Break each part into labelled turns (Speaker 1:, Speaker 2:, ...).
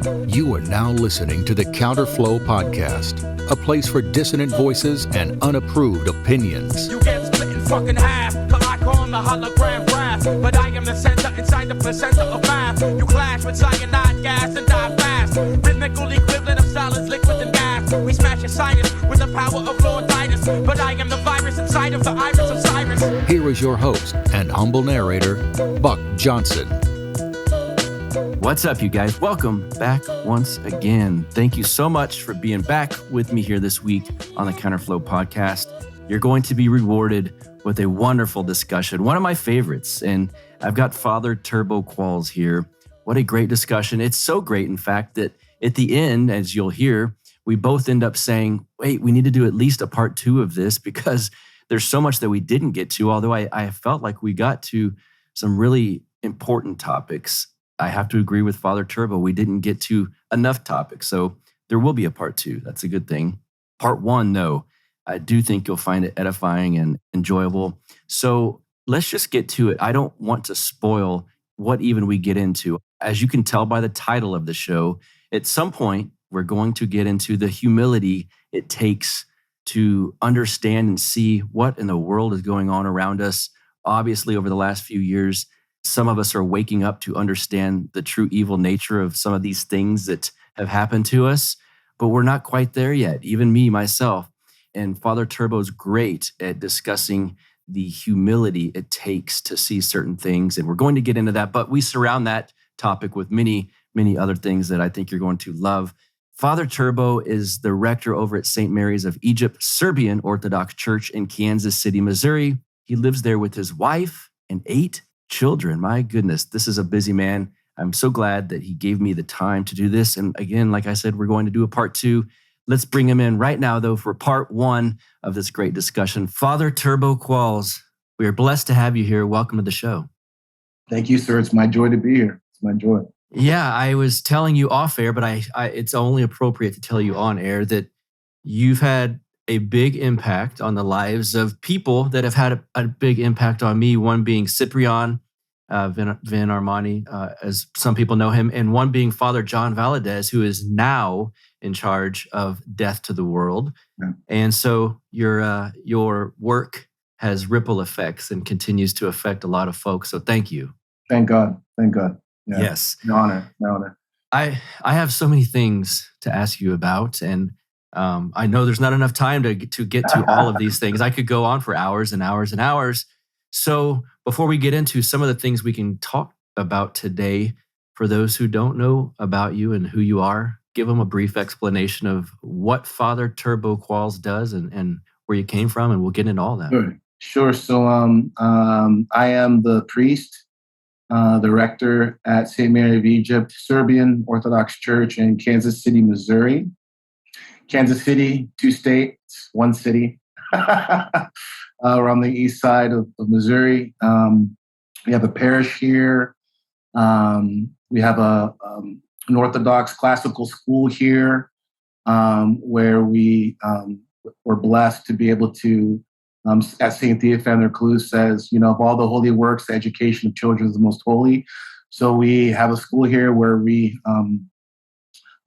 Speaker 1: You are now listening to the Counterflow Podcast, a place for dissonant voices and unapproved opinions.
Speaker 2: You get split in fucking half, till I call the hologram graph. But I am the center inside the placenta of math. You clash with cyanide gas and die fast. Rhythmical equivalent of solids, liquid and gas. We smash your sinus with the power of Lord Titus. But I am the virus inside of the iris of Cyrus.
Speaker 1: Here is your host and humble narrator, Buck Johnson.
Speaker 3: What's up, you guys? Welcome back once again. Thank you so much for being back with me here this week on the Counterflow Podcast. You're going to be rewarded with a wonderful discussion, one of my favorites. And I've got Father Turbo Qualls here. What a great discussion. It's so great, in fact, that at the end, as you'll hear, we both end up saying, wait, we need to do at least a part 2 of this because there's so much that we didn't get to, although I felt like we got to some really important topics. I have to agree with Father Turbo. We didn't get to enough topics, so there will be a part 2. That's a good thing. Part 1, though, I do think you'll find it edifying and enjoyable. So let's just get to it. I don't want to spoil what even we get into. As you can tell by the title of the show, at some point, we're going to get into the humility it takes to understand and see what in the world is going on around us. Obviously, over the last few years, some of us are waking up to understand the true evil nature of some of these things that have happened to us, but we're not quite there yet, even me, myself. And Father Turbo's great at discussing the humility it takes to see certain things, and we're going to get into that, but we surround that topic with many, many other things that I think you're going to love. Father Turbo is the rector over at St. Mary's of Egypt, Serbian Orthodox Church in Kansas City, Missouri. He lives there with his wife and 8 children. My goodness, this is a busy man. I'm so glad that he gave me the time to do this. And again, like I said, we're going to do a part 2. Let's bring him in right now, though, for part 1 of this great discussion. Father Turbo Qualls, we are blessed to have you here. Welcome to the show.
Speaker 4: Thank you, sir. It's my joy to be here. It's my joy.
Speaker 3: Yeah, I was telling you off air, but it's only appropriate to tell you on air that you've had a big impact on the lives of people that have had a big impact on me, one being Cyprian Van Armani, as some people know him, and one being Father John Valadez, who is now in charge of Death to the World. Yeah. And so your work has ripple effects and continues to affect a lot of folks. So thank you.
Speaker 4: Thank God. Thank God. Yeah.
Speaker 3: Yes.
Speaker 4: My honor.
Speaker 3: I have so many things to ask you about, and I know there's not enough time to get to all of these things. I could go on for hours and hours and hours. So before we get into some of the things we can talk about today, for those who don't know about you and who you are, give them a brief explanation of what Father Turbo Qualls does and where you came from, and we'll get into all that.
Speaker 4: Sure. So I am the priest, the rector at St. Mary of Egypt, Serbian Orthodox Church in Kansas City, Missouri. Kansas City, 2 states, 1 city. We're on the east side of Missouri. We have a parish here. We have an Orthodox classical school here, where we were blessed to be able to, as St. Theophan Reclus says, of all the holy works, the education of children is the most holy. So we have a school here where we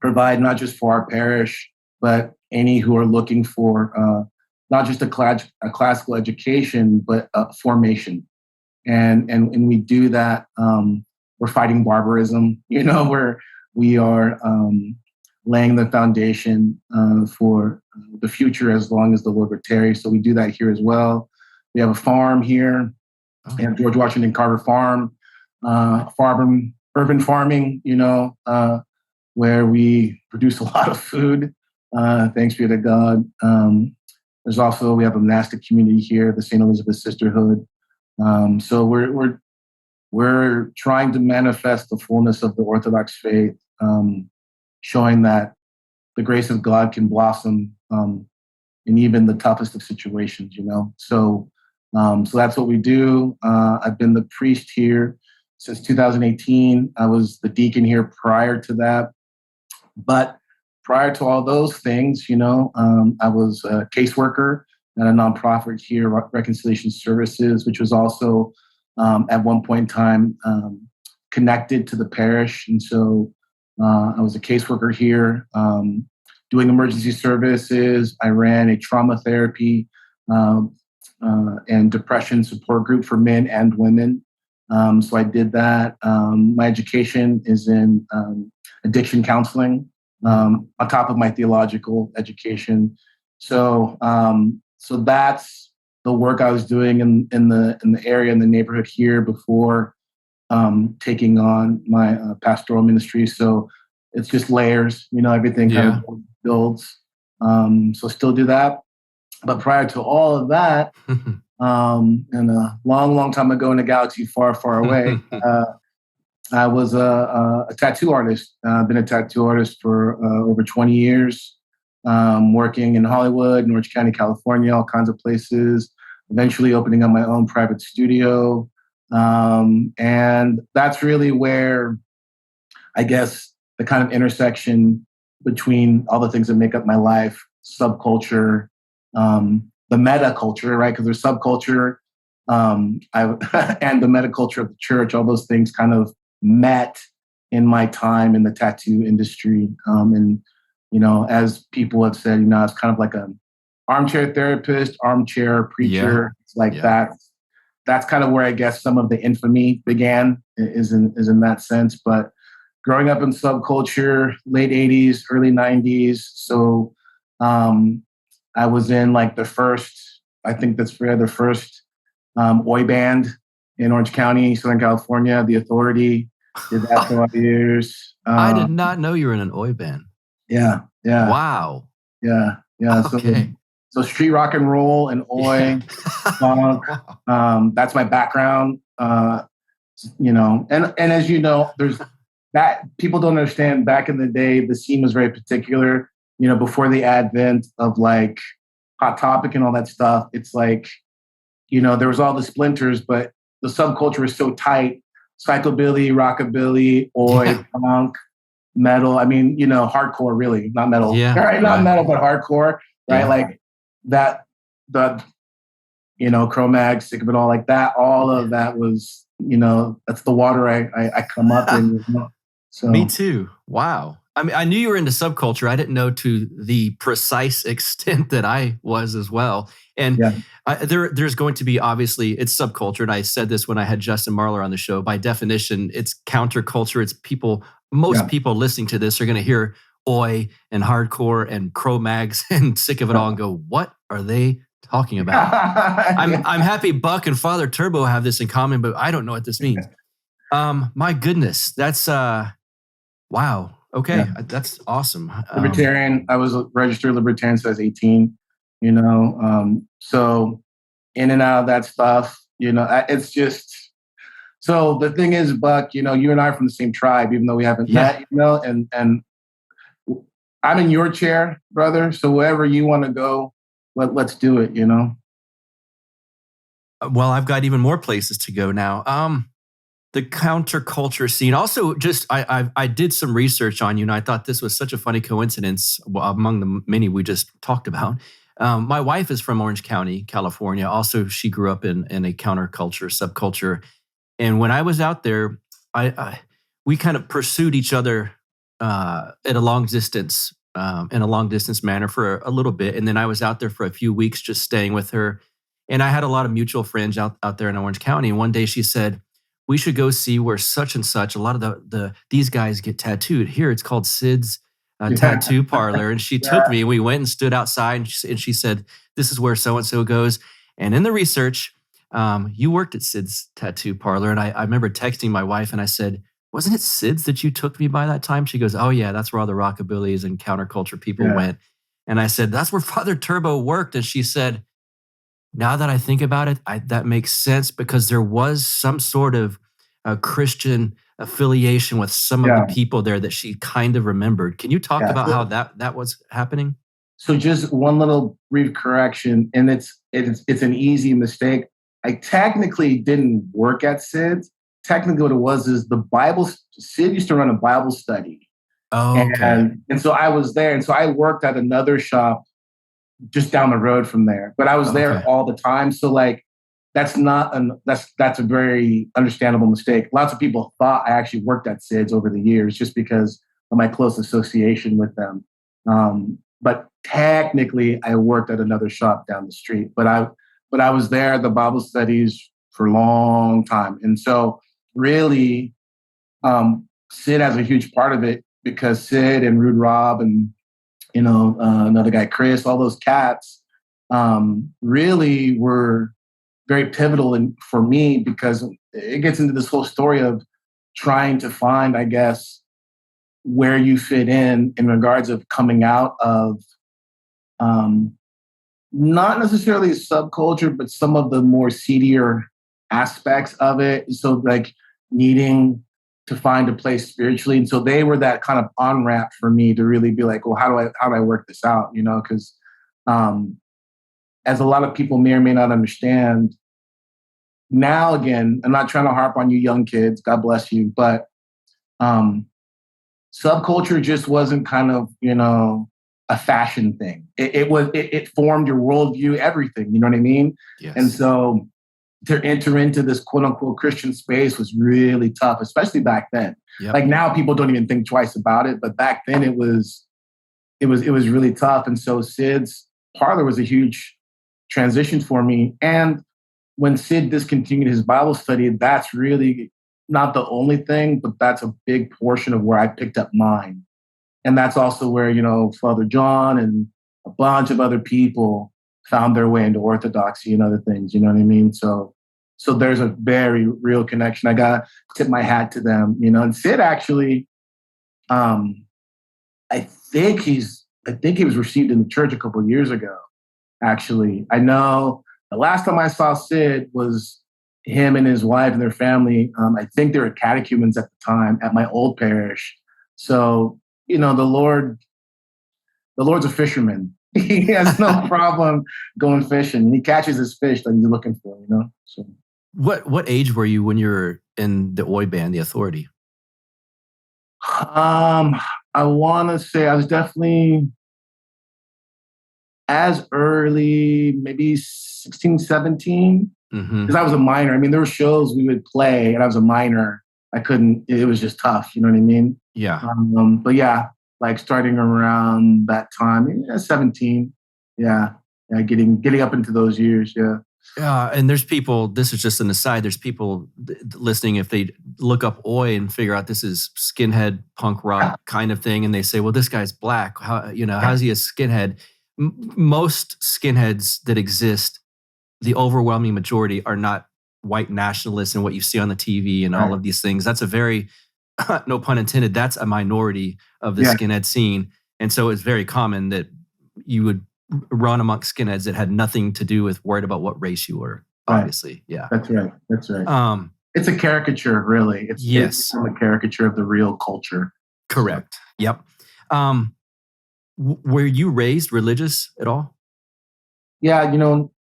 Speaker 4: provide not just for our parish, but any who are looking for not just a classical education, but formation. And we do that. We're fighting barbarism, where we are laying the foundation for the future as long as the Lord would tarry. So we do that here as well. We have a farm here. We have George Washington Carver Farm, urban farming, where we produce a lot of food. Thanks be to God. We have a monastic community here, the St. Elizabeth Sisterhood. So we're trying to manifest the fullness of the Orthodox faith, showing that the grace of God can blossom in even the toughest of situations, So that's what we do. I've been the priest here since 2018. I was the deacon here prior to that. But prior to all those things, I was a caseworker at a nonprofit here, Reconciliation Services, which was also at one point in time connected to the parish. And so I was a caseworker here, doing emergency services. I ran a trauma therapy and depression support group for men and women. So I did that. My education is in addiction counseling, on top of my theological education. So that's the work I was doing in the area, in the neighborhood here before taking on my pastoral ministry. So it's just layers, everything kind of builds. So still do that. But prior to all of that, and a long, long time ago in a galaxy far, far away, I was a tattoo artist. I've been a tattoo artist for over 20 years, working in Hollywood, Orange County, California, all kinds of places, eventually opening up my own private studio. And that's really where, I guess, the kind of intersection between all the things that make up my life, subculture, the meta culture, right? Because there's subculture, and the meta culture of the church, all those things kind of met in my time in the tattoo industry. And, as people have said, I was kind of like an armchair therapist, armchair preacher.
Speaker 3: Yeah.
Speaker 4: It's like that. That's kind of where I guess some of the infamy began, is in that sense. But growing up in subculture, late 80s, early 90s. So I was in like the first Oi band in Orange County, Southern California, The Authority. Did that for a lot of years.
Speaker 3: I did not know you were in an Oi band.
Speaker 4: Yeah.
Speaker 3: Wow.
Speaker 4: Yeah.
Speaker 3: Okay.
Speaker 4: So street rock and roll and Oi, funk. That's my background. And as you know, there's that people don't understand. Back in the day, the scene was very particular. Before the advent of like Hot Topic and all that stuff, it's like, there was all the splinters, but the subculture was so tight. Psychobilly, rockabilly, Oi, punk, metal. I mean, hardcore, really, not metal. Right? Not metal, but hardcore, right?
Speaker 3: Yeah.
Speaker 4: Like that, Cro-Mag, Sick of It All, like that. All of that was, that's the water I come up in. So
Speaker 3: me too. Wow. I mean, I knew you were into subculture. I didn't know to the precise extent that I was as well. And there's going to be, obviously, it's subculture. And I said this when I had Justin Marlar on the show. By definition, it's counterculture. It's people, most people listening to this are going to hear Oi and hardcore and Cro-Mags and Sick of It All and go, what are they talking about? I'm happy Buck and Father Turbo have this in common, but I don't know what this means. My goodness, that's wow. Okay, that's awesome.
Speaker 4: Libertarian. I was a registered libertarian since I was 18. So in and out of that stuff. It's just. So the thing is, Buck, you and I are from the same tribe, even though we haven't met. And I'm in your chair, brother. So wherever you want to go, let's do it.
Speaker 3: Well, I've got even more places to go now. The counterculture scene. Also, just I did some research on you, and I thought this was such a funny coincidence among the many we just talked about. My wife is from Orange County, California. Also, she grew up in a counterculture, subculture. And when I was out there, we kind of pursued each other at a long distance, in a long distance manner for a little bit. And then I was out there for a few weeks just staying with her. And I had a lot of mutual friends out there in Orange County. And one day she said, we should go see where such and such, a lot of these guys get tattooed. Here, it's called Sid's Tattoo Parlor. And she took me, and we went and stood outside, and she said, this is where so-and-so goes. And in the research, you worked at Sid's Tattoo Parlor. And I remember texting my wife, and I said, wasn't it Sid's that you took me by that time? She goes, oh yeah, that's where all the rockabillys and counterculture people went. And I said, that's where Father Turbo worked. And she said, now that I think about it, that makes sense, because there was some sort of Christian affiliation with some of the people there that she kind of remembered. Can you talk about how that was happening?
Speaker 4: So just one little brief correction, and it's an easy mistake. I technically didn't work at Sid's. Technically what it was is Sid used to run a Bible study.
Speaker 3: Oh, okay.
Speaker 4: And so I was there. And so I worked at another shop just down the road from there, but I was there all the time. So like, that's a very understandable mistake. Lots of people thought I actually worked at Sid's over the years, just because my close association with them. But technically, I worked at another shop down the street. But I was there at the Bible studies for a long time, and so really, Sid has a huge part of it because Sid and Rude Rob and another guy Chris, all those cats, really were very pivotal for me because it gets into this whole story of trying to find, I guess, where you fit in regards of coming out of not necessarily subculture, but some of the more seedier aspects of it. So like needing to find a place spiritually. And so they were that kind of on-ramp for me to really be like, well, how do I work this out? Because as a lot of people may or may not understand, now again, I'm not trying to harp on you young kids, God bless you, but subculture just wasn't kind of, a fashion thing. It formed your worldview, everything, you know what I mean?
Speaker 3: Yes.
Speaker 4: And so to enter into this quote unquote Christian space was really tough, especially back then.
Speaker 3: Yep.
Speaker 4: Like now people don't even think twice about it, but back then it was really tough. And so Sid's Parlor was a huge transition for me. And when Sid discontinued his Bible study, that's really not the only thing, but that's a big portion of where I picked up mine. And that's also where, Father John and a bunch of other people found their way into orthodoxy and other things, you know what I mean? So there's a very real connection. I got to tip my hat to them, and Sid actually, I think he was received in the church a couple of years ago, actually. I know the last time I saw Sid was him and his wife and their family. I think they were catechumens at the time at my old parish. So, the Lord's a fisherman. He has no problem going fishing. He catches his fish that he's looking for, So,
Speaker 3: what age were you when you were in the Oi band, the Authority?
Speaker 4: I want to say I was definitely as early, maybe 16, 17, because I was a minor. I mean, there were shows we would play, and I was a minor. It was just tough. You know what I mean?
Speaker 3: Yeah.
Speaker 4: But yeah, like starting around that time, 17. Yeah. Getting up into those years. Yeah.
Speaker 3: And there's people, this is just an aside, there's people listening, if they look up Oi and figure out this is skinhead punk rock kind of thing, and they say, well, this guy's black. How's he a skinhead? Most skinheads that exist, the overwhelming majority are not white nationalists and what you see on the TV and all of these things. That's a very, no pun intended, that's a minority of the skinhead scene. And so it's very common that you would run amongst skinheads that had nothing to do with worried about what race you were, obviously. Yeah.
Speaker 4: That's right. It's a caricature, really. It's a caricature of the real culture.
Speaker 3: Correct. So. Yep. Were you raised religious at all?
Speaker 4: Yeah,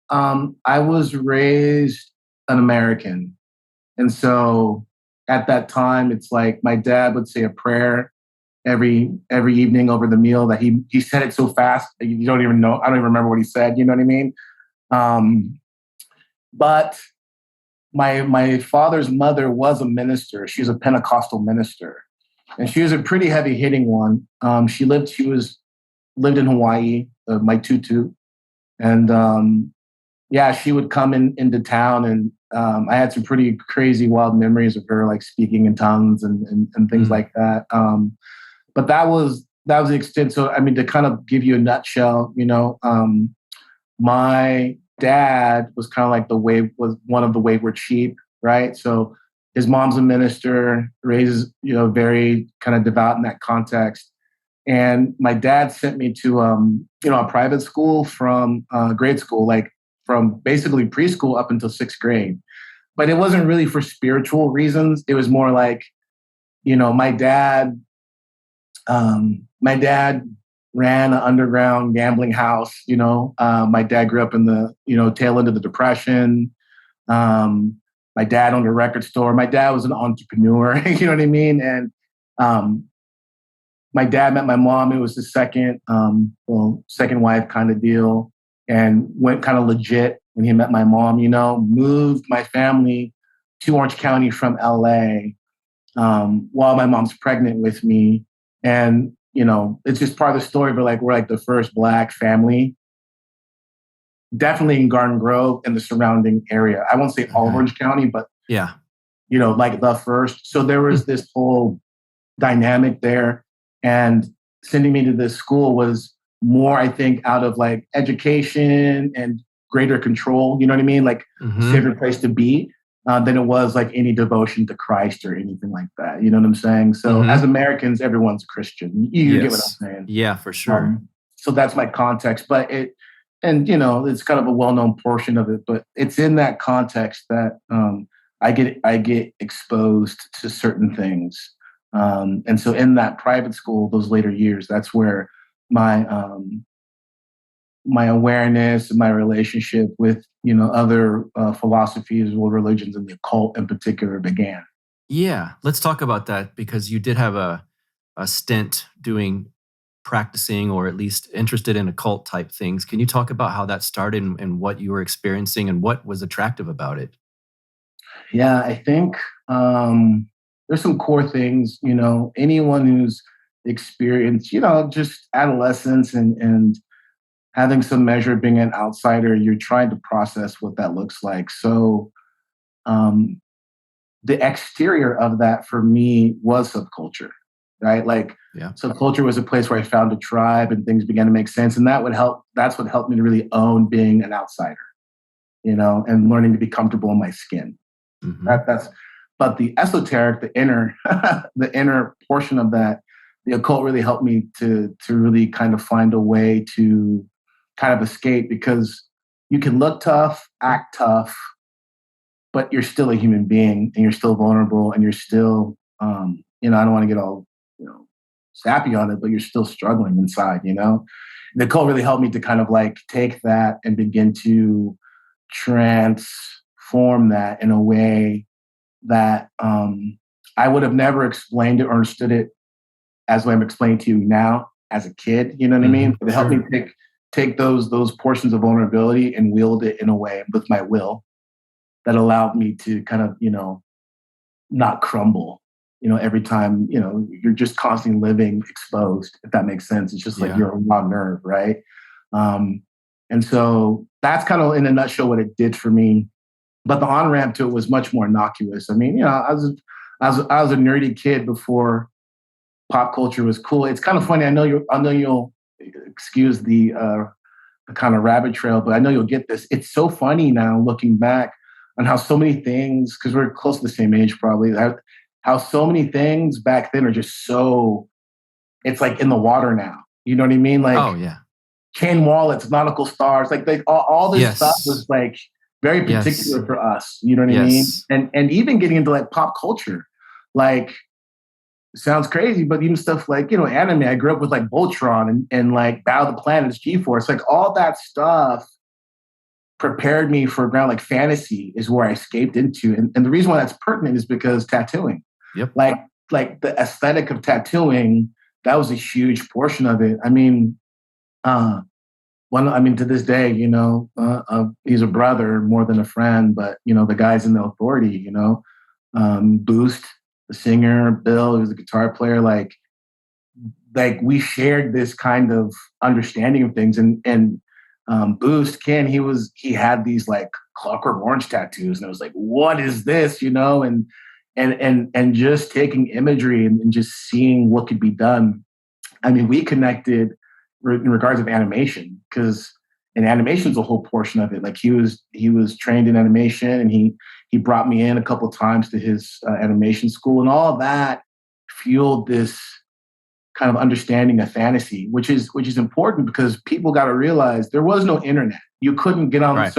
Speaker 4: I was raised an American. And so at that time, it's like my dad would say a prayer every evening over the meal that he said it so fast you don't even know. I don't even remember what he said. You know what I mean? But my father's mother was a minister. She was a Pentecostal minister, and she was a pretty heavy hitting one. She lived in Hawaii, my tutu, and she would come into town, and I had some pretty crazy, wild memories of her, like speaking in tongues and things like that. But that was the extent. So, I mean, to kind of give you a nutshell, my dad was kind of like was one of the wayward sheep, right? So his mom's a minister, raises, very kind of devout in that context. And my dad sent me to, a private school from grade school, like from basically preschool up until 6th grade. But it wasn't really for spiritual reasons. It was more like, my dad ran an underground gambling house. My dad grew up in the, tail end of the Depression. My dad owned a record store. My dad was an entrepreneur, you know what I mean? And my dad met my mom. It was his second wife kind of deal, and went kind of legit when he met my mom, moved my family to Orange County from LA while my mom's pregnant with me. And, it's just part of the story, but like we're like the first Black family, definitely in Garden Grove and the surrounding area. I won't say all of Orange County, but
Speaker 3: yeah,
Speaker 4: like the first. So there was this whole dynamic there. And sending me to this school was more, I think, out of like education and greater control, you know what I mean? Like safer place to be than it was like any devotion to Christ or anything like that. You know what I'm saying? So as Americans, everyone's Christian. You get what I'm saying? Yeah,
Speaker 3: for sure.
Speaker 4: So that's my context. But it's kind of a well-known portion of it, but it's in that context that I get exposed to certain things. And so in that private school, those later years, that's where my awareness and my relationship with, other philosophies or religions and the occult in particular began.
Speaker 3: Yeah. Let's talk about that, because you did have a stint practicing, or at least interested in occult type things. Can you talk about how that started and what you were experiencing and what was attractive about it?
Speaker 4: Yeah, I think there's some core things, anyone who's experienced, just adolescence and having some measure of being an outsider, you're trying to process what that looks like. So the exterior of that for me was subculture, right? Like subculture was a place where I found a tribe and things began to make sense. And that's what helped me to really own being an outsider, and learning to be comfortable in my skin. But the esoteric, the inner, the inner portion of that, the occult really helped me to really kind of find a way to kind of escape, because you can look tough, act tough, but you're still a human being and you're still vulnerable and you're still, I don't want to get all, sappy on it, but you're still struggling inside, The occult really helped me to kind of like take that and begin to transform that in a way that I would have never explained it or understood it as what I'm explaining to you now as a kid, you know what I mean? But it helped me take those portions of vulnerability and wield it in a way with my will that allowed me to kind of, not crumble, every time, you're just constantly living exposed, if that makes sense. It's just like you're a raw nerve, right? And so that's kind of in a nutshell what it did for me. But the on-ramp to it was much more innocuous. I mean, I was a nerdy kid before pop culture was cool. It's kind of funny. I know you'll excuse the kind of rabbit trail, but I know you'll get this. It's so funny now looking back on how so many things, because we're close to the same age probably, how so many things back then are just so, it's like in the water now. You know what I mean? Like, chain wallets, nautical stars, like all this stuff was like very particular for us. You know what I mean? And even getting into like pop culture, like, sounds crazy, but even stuff like, anime, I grew up with like Voltron and like Battle of the Planets, G-Force, like all that stuff prepared me for ground, like fantasy is where I escaped into. And the reason why that's pertinent is because tattooing, like the aesthetic of tattooing, that was a huge portion of it. I mean, to this day, he's a brother more than a friend, but the guy's in the authority, Boost, the singer, Bill, who's a guitar player, like we shared this kind of understanding of things. And Boost, Ken, he had these like Clockwork Orange tattoos, and I was like, what is this? And just taking imagery and just seeing what could be done. I mean, we connected in regards of animation, because and animation is a whole portion of it. Like he was trained in animation, and he brought me in a couple of times to his animation school, and all of that fueled this kind of understanding of fantasy, which is important, because people got to realize there was no internet. You couldn't get on. Right.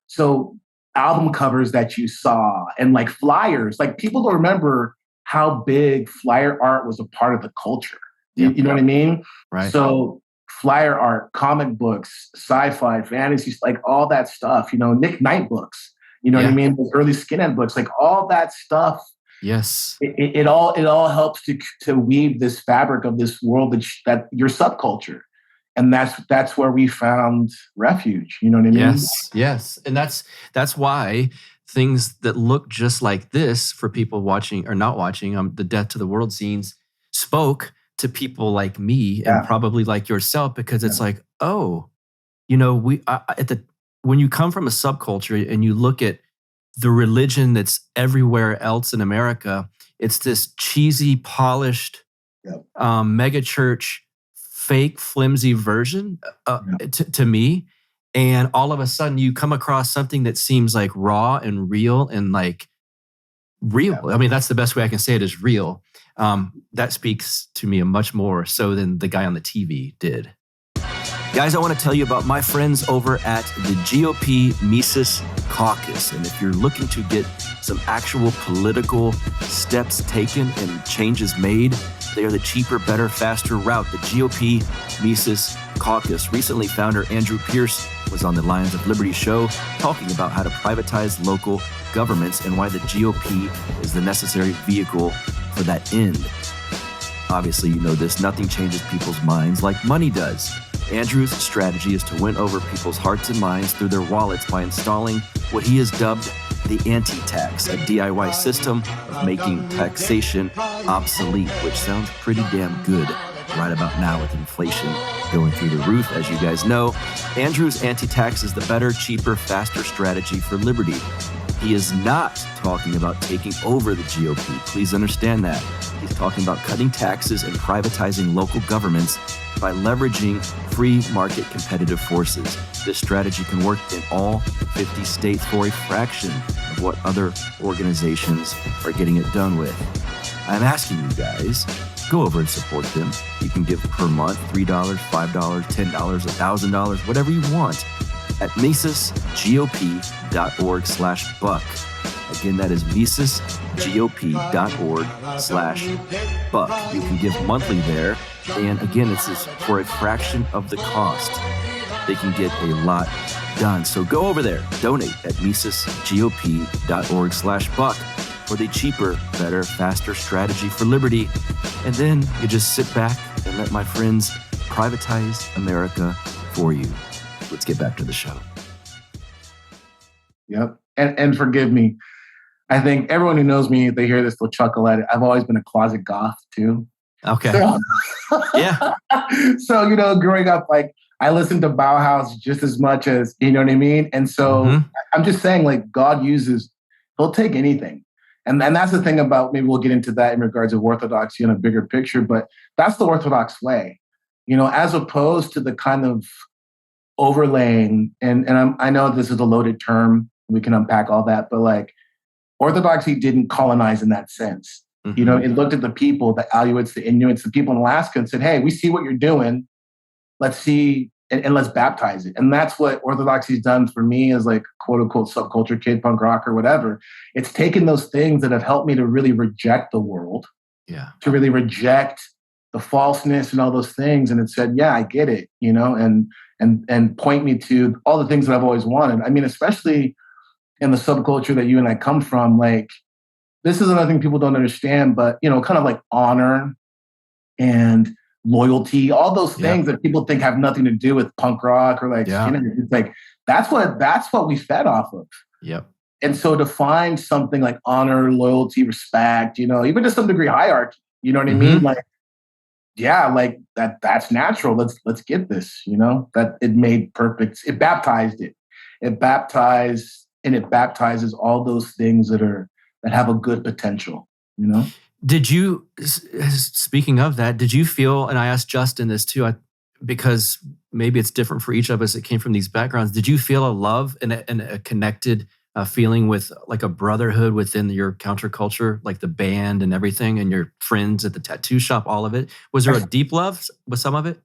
Speaker 4: So album covers that you saw and like flyers, like people don't remember how big flyer art was a part of the culture. You know what I mean?
Speaker 3: Right.
Speaker 4: So flyer art, comic books, sci-fi, fantasy, like all that stuff, Nick Knight books, what I mean? Those early skinhead books, like all that stuff.
Speaker 3: Yes.
Speaker 4: It all helps to weave this fabric of this world that your subculture. And that's where we found refuge. You know what I mean?
Speaker 3: Yes. And that's why things that look just like this, for people watching or not watching, the Death to the World zines spoke to people like me and probably like yourself, because it's like, oh, you know, when you come from a subculture and you look at the religion that's everywhere else in America, it's this cheesy, polished, mega church, fake, flimsy version to me. And all of a sudden you come across something that seems like raw and real and like real. I mean, that's the best way I can say it, is real. That speaks to me much more so than the guy on the TV did. Guys, I want to tell you about my friends over at the GOP Mises Caucus. And if you're looking to get some actual political steps taken and changes made, they are the cheaper, better, faster route. The GOP Mises Caucus. Recently, founder Andrew Pierce was on the Lions of Liberty show talking about how to privatize local governments and why the GOP is the necessary vehicle for that end. Obviously, you know this, nothing changes people's minds like money does. Andrew's strategy is to win over people's hearts and minds through their wallets by installing what he has dubbed the anti-tax, a DIY system of making taxation obsolete, which sounds pretty damn good right about now with inflation going through the roof. As you guys know, Andrew's anti-tax is the better, cheaper, faster strategy for liberty. He is not talking about taking over the GOP. Please understand that. He's talking about cutting taxes and privatizing local governments by leveraging free market competitive forces. This strategy can work in all 50 states for a fraction of what other organizations are getting it done with. I'm asking you guys, go over and support them. You can give per month $3, $5, $10, $1,000, whatever you want at misesgop.org/buck. Again, that is misesgop.org/buck. You can give monthly there. And again, this is for a fraction of the cost. They can get a lot done. So go over there, donate at misesgop.org/buck for the cheaper, better, faster strategy for liberty. And then you just sit back and let my friends privatize America for you. Let's get back to the show.
Speaker 4: Yep. And forgive me. I think everyone who knows me, if they hear this, they'll chuckle at it. I've always been a closet goth too.
Speaker 3: Okay. Yeah.
Speaker 4: So, you know, growing up, like I listened to Bauhaus just as much as, you know what I mean? And so I'm just saying, like, God he'll take anything. And that's the thing about, maybe we'll get into that in regards of orthodoxy in a bigger picture, but that's the Orthodox way, you know, as opposed to the kind of overlaying. And I know this is a loaded term. We can unpack all that, but like Orthodoxy didn't colonize in that sense. You know, it looked at the people, the Aleuts, the Inuits, the people in Alaska and said, hey, we see what you're doing. Let's see, and let's baptize it. And that's what Orthodoxy's done for me as like quote unquote subculture kid, punk rock or whatever. It's taken those things that have helped me to really reject the world, to really reject the falseness and all those things. And it said, yeah, I get it, you know, and point me to all the things that I've always wanted. I mean, especially in the subculture that you and I come from, like, this is another thing people don't understand, but, you know, kind of like honor and loyalty, all those things that people think have nothing to do with punk rock or like, you know, it's like, that's what we fed off of.
Speaker 3: Yep.
Speaker 4: And so to find something like honor, loyalty, respect, you know, even to some degree hierarchy, you know what I mean? Like, yeah, like that's natural. Let's get this, you know, that it made perfect. It baptized it. It baptizes all those things that have a good potential, you know?
Speaker 3: Did you, speaking of that, did you feel, and I asked Justin this too, because maybe it's different for each of us that came from these backgrounds, did you feel a love and a connected feeling with like a brotherhood within your counterculture, like the band and everything and your friends at the tattoo shop, all of it? Was there a deep love with some of it?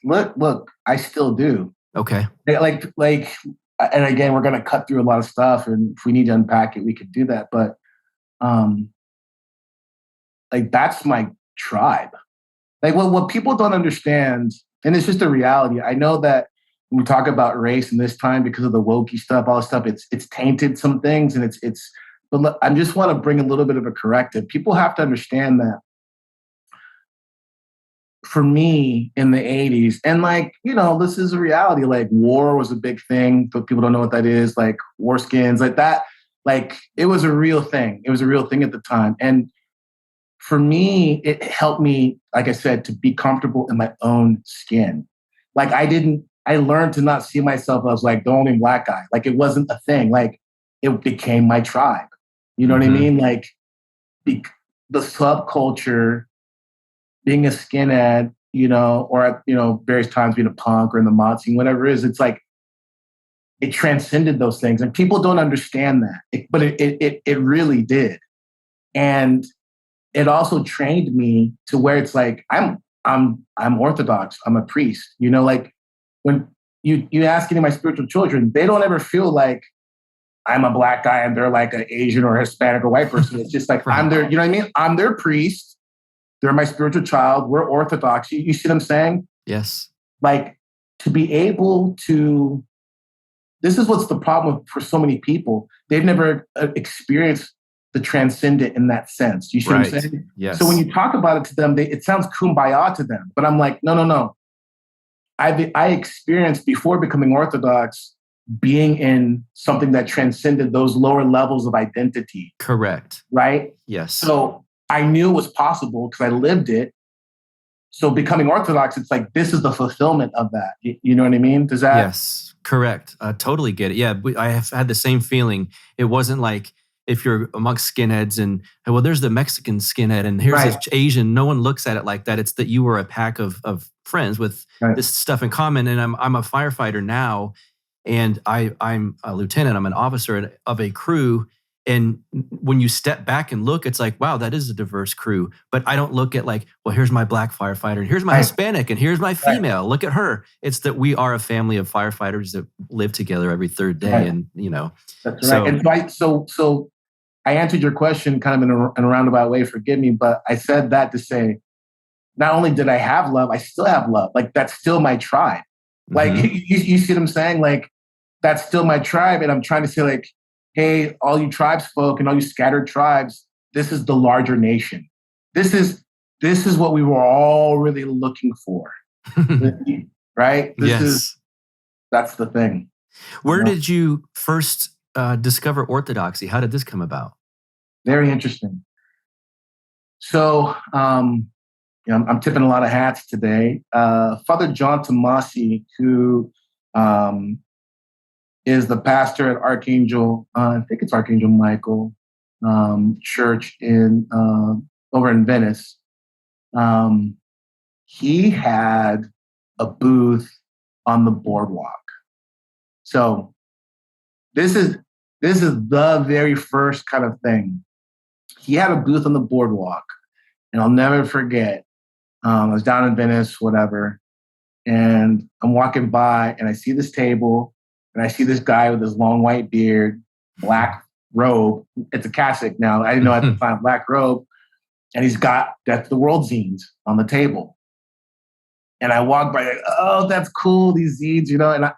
Speaker 4: Look, I still do.
Speaker 3: Okay.
Speaker 4: Like, and again, we're going to cut through a lot of stuff, and if we need to unpack it, we could do that. But like, that's my tribe. Like, what people don't understand, and it's just a reality. I know that when we talk about race in this time, because of the wokey stuff, all this stuff, it's tainted some things, and but I just want to bring a little bit of a corrective. People have to understand that for me in the 80s, and like, you know, this is a reality, like war was a big thing, but people don't know what that is, like war skins, like that, like it was a real thing. It was a real thing at the time. And for me, it helped me, like I said, to be comfortable in my own skin. Like I learned to not see myself as like the only black guy. Like it wasn't a thing. Like it became my tribe. You know what I mean? Like the subculture, being a skinhead, or various times being a punk or in the mod scene, whatever it is, it's like it transcended those things, and people don't understand that, but it really did, and it also trained me to where it's like I'm Orthodox, I'm a priest, like when you ask any of my spiritual children, they don't ever feel like I'm a black guy and they're like an Asian or Hispanic or white person. It's just like I'm their, you know what I mean? I'm their priest. They're my spiritual child. We're Orthodox. You see what I'm saying?
Speaker 3: Yes.
Speaker 4: Like to be able to, this is what's the problem for so many people. They've never experienced the transcendent in that sense. You see what I'm saying?
Speaker 3: Yes.
Speaker 4: So when you talk about it to them, it sounds kumbaya to them. But I'm like, no. I experienced before becoming Orthodox being in something that transcended those lower levels of identity.
Speaker 3: Correct.
Speaker 4: Right?
Speaker 3: Yes.
Speaker 4: So I knew it was possible because I lived it. So becoming Orthodox, it's like, this is the fulfillment of that. You know what I mean? Does that?
Speaker 3: Yes, correct. I totally get it. Yeah, I have had the same feeling. It wasn't like if you're amongst skinheads and, well, there's the Mexican skinhead and here's this Asian. No one looks at it like that. It's that you were a pack of friends with this stuff in common. And I'm a firefighter now, and I'm a lieutenant. I'm an officer of a crew. And when you step back and look, it's like, wow, that is a diverse crew. But I don't look at like, well, here's my black firefighter, and here's my Hispanic, and here's my female. Look at her. It's that we are a family of firefighters that live together every third day. And,
Speaker 4: That's right. And so I answered your question kind of in a roundabout way, forgive me, but I said that to say, not only did I have love, I still have love. Like, that's still my tribe. Like, you see what I'm saying? Like, that's still my tribe. And I'm trying to say, like, hey, all you tribes folk and all you scattered tribes, this is the larger nation. This is what we were all really looking for. Right? That's the thing.
Speaker 3: Where did you first discover orthodoxy? How did this come about?
Speaker 4: Very interesting. So, I'm tipping a lot of hats today. Father John Tomasi, who is the pastor at Archangel, I think it's Archangel Michael Church over in Venice. He had a booth on the boardwalk. So this is the very first kind of thing. He had a booth on the boardwalk, and I'll never forget. I was down in Venice, whatever, and I'm walking by, and I see this table. And I see this guy with his long white beard, black robe. It's a cassock now. I didn't know at the time, black robe. And he's got Death of the World zines on the table. And I walk by, like, oh, that's cool, these zines,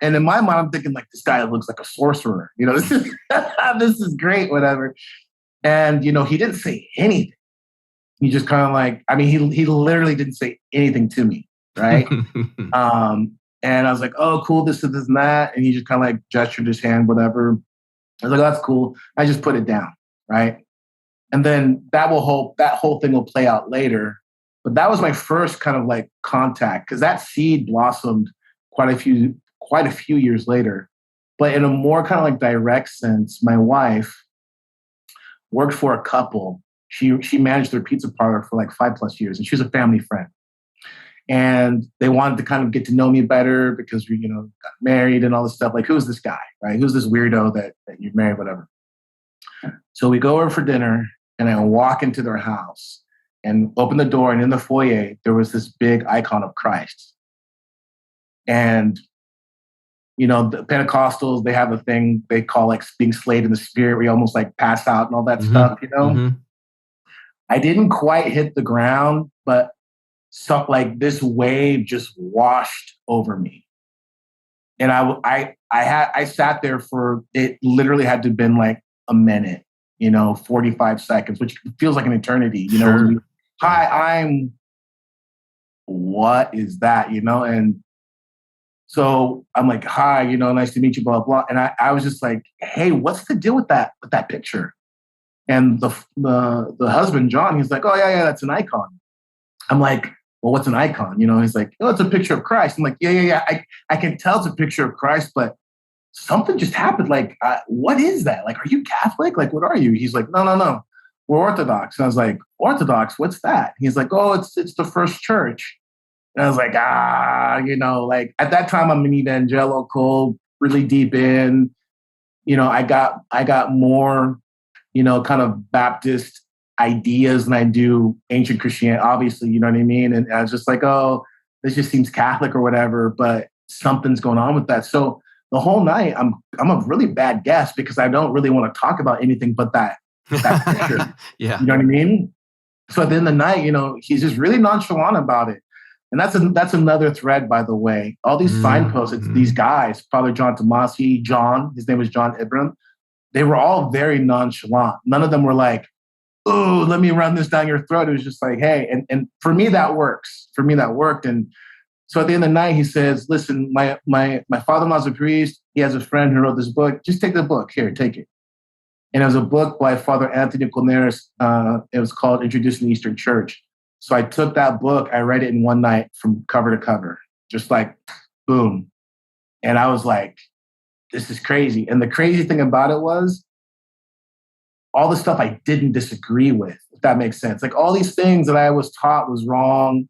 Speaker 4: And in my mind, I'm thinking, like, this guy looks like a sorcerer. This is great, whatever. And, he didn't say anything. He just kind of like, he literally didn't say anything to me, right? And I was like, oh, cool, this and that. And he just kind of like gestured his hand, whatever. I was like, oh, that's cool. I just put it down, right? And then that whole thing will play out later. But that was my first kind of like contact, because that seed blossomed quite a few years later. But in a more kind of like direct sense, my wife worked for a couple. She managed their pizza parlor for like 5+ years, and she was a family friend. And they wanted to kind of get to know me better because we, got married and all this stuff. Like, who's this guy, right? Who's this weirdo that you're married, whatever. So we go over for dinner, and I walk into their house and open the door. And in the foyer, there was this big icon of Christ. And, the Pentecostals, they have a thing they call like being slayed in the spirit, where you almost like pass out and all that stuff, I didn't quite hit the ground, but so like this wave just washed over me. And I sat there for, it literally had to have been like a minute, 45 seconds, which feels like an eternity,
Speaker 3: Sure.
Speaker 4: Hi, what is that, And so I'm like, hi, nice to meet you, blah, blah. And I was just like, hey, what's the deal with that picture? And the husband, John, he's like, oh, yeah, that's an icon. I'm like, well, what's an icon? He's like, oh, it's a picture of Christ. I'm like, yeah. I can tell it's a picture of Christ, but something just happened. Like, what is that? Like, are you Catholic? Like, what are you? He's like, no. We're Orthodox. And I was like, Orthodox? What's that? He's like, oh, it's the first church. And I was like, like at that time I'm an evangelical, really deep in. I got more, kind of Baptist ideas than I do ancient Christianity, obviously, you know what I mean? And I was just like, oh, this just seems Catholic or whatever, but something's going on with that. So the whole night I'm a really bad guest because I don't really want to talk about anything but that picture.
Speaker 3: Yeah.
Speaker 4: You know what I mean? So at the end of the night, he's just really nonchalant about it. And that's another thread, by the way. All these signposts, it's these guys, Father John Tomasi, his name was John Ibram. They were all very nonchalant. None of them were like, oh, let me run this down your throat. It was just like, hey, and for me, that works. For me, that worked. And so at the end of the night, he says, listen, my father-in-law's a priest. He has a friend who wrote this book. Just take the book. Here, take it. And it was a book by Father Anthony Colnares. It was called Introducing the Eastern Church. So I took that book. I read it in one night from cover to cover, just like, boom. And I was like, this is crazy. And the crazy thing about it was all the stuff I didn't disagree with, if that makes sense. Like all these things that I was taught was wrong.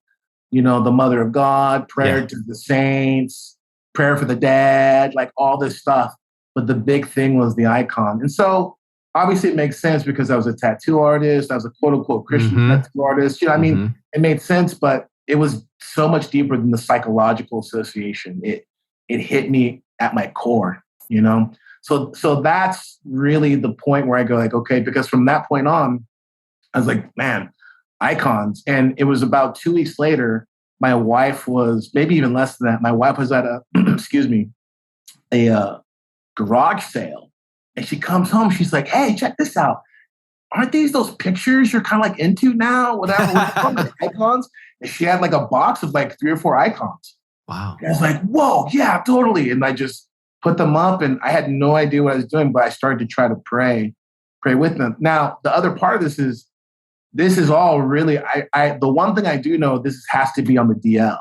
Speaker 4: The Mother of God, prayer to the saints, prayer for the dead, like all this stuff. But the big thing was the icon. And so obviously it makes sense because I was a tattoo artist. I was a quote unquote Christian tattoo artist. I mean, it made sense, but it was so much deeper than the psychological association. It hit me at my core, So that's really the point where I go like, okay, because from that point on, I was like, man, icons. And it was about 2 weeks later, my wife was, maybe even less than that. My wife was at a, a garage sale. And she comes home. She's like, hey, check this out. Aren't these those pictures you're kind of like into now? Whatever. Icons. And she had like a box of like 3 or 4 icons.
Speaker 3: Wow.
Speaker 4: And I was like, whoa, yeah, totally. And I just put them up and I had no idea what I was doing, but I started to try to pray with them. Now, the other part of this is all really, the one thing I do know, this has to be on the DL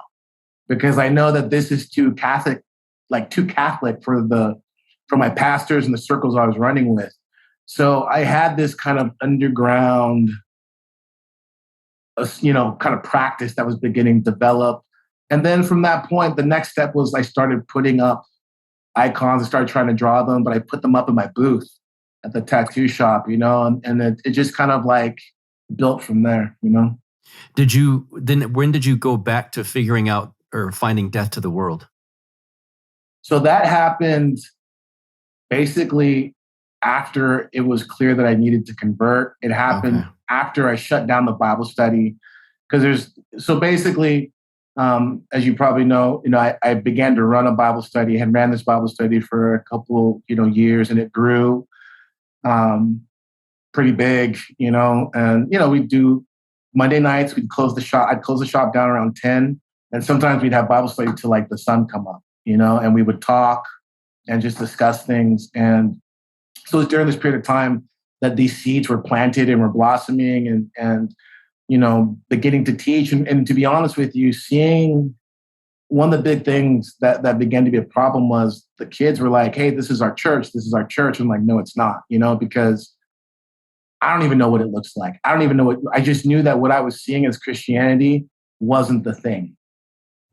Speaker 4: because I know that this is too Catholic for my pastors and the circles I was running with. So I had this kind of underground, kind of practice that was beginning to develop. And then from that point, the next step was I started putting up icons. I started trying to draw them, but I put them up in my booth at the tattoo shop, and it just kind of like built from there, When did
Speaker 3: you go back to figuring out or finding death to the world?
Speaker 4: So that happened basically after it was clear that I needed to convert. It happened after I shut down the Bible study. Because as you probably know, I began to run a Bible study, had ran this Bible study for a couple, years, and it grew pretty big, and, we'd do Monday nights, we'd close the shop. I'd close the shop down around 10. And sometimes we'd have Bible study till like the sun come up, and we would talk and just discuss things. And so it was during this period of time that these seeds were planted and were blossoming and beginning to teach. And to be honest with you, seeing one of the big things that began to be a problem was the kids were like, hey, this is our church. This is our church. I'm like, no, it's not, because I don't even know what it looks like. I don't even know I just knew that what I was seeing as Christianity wasn't the thing.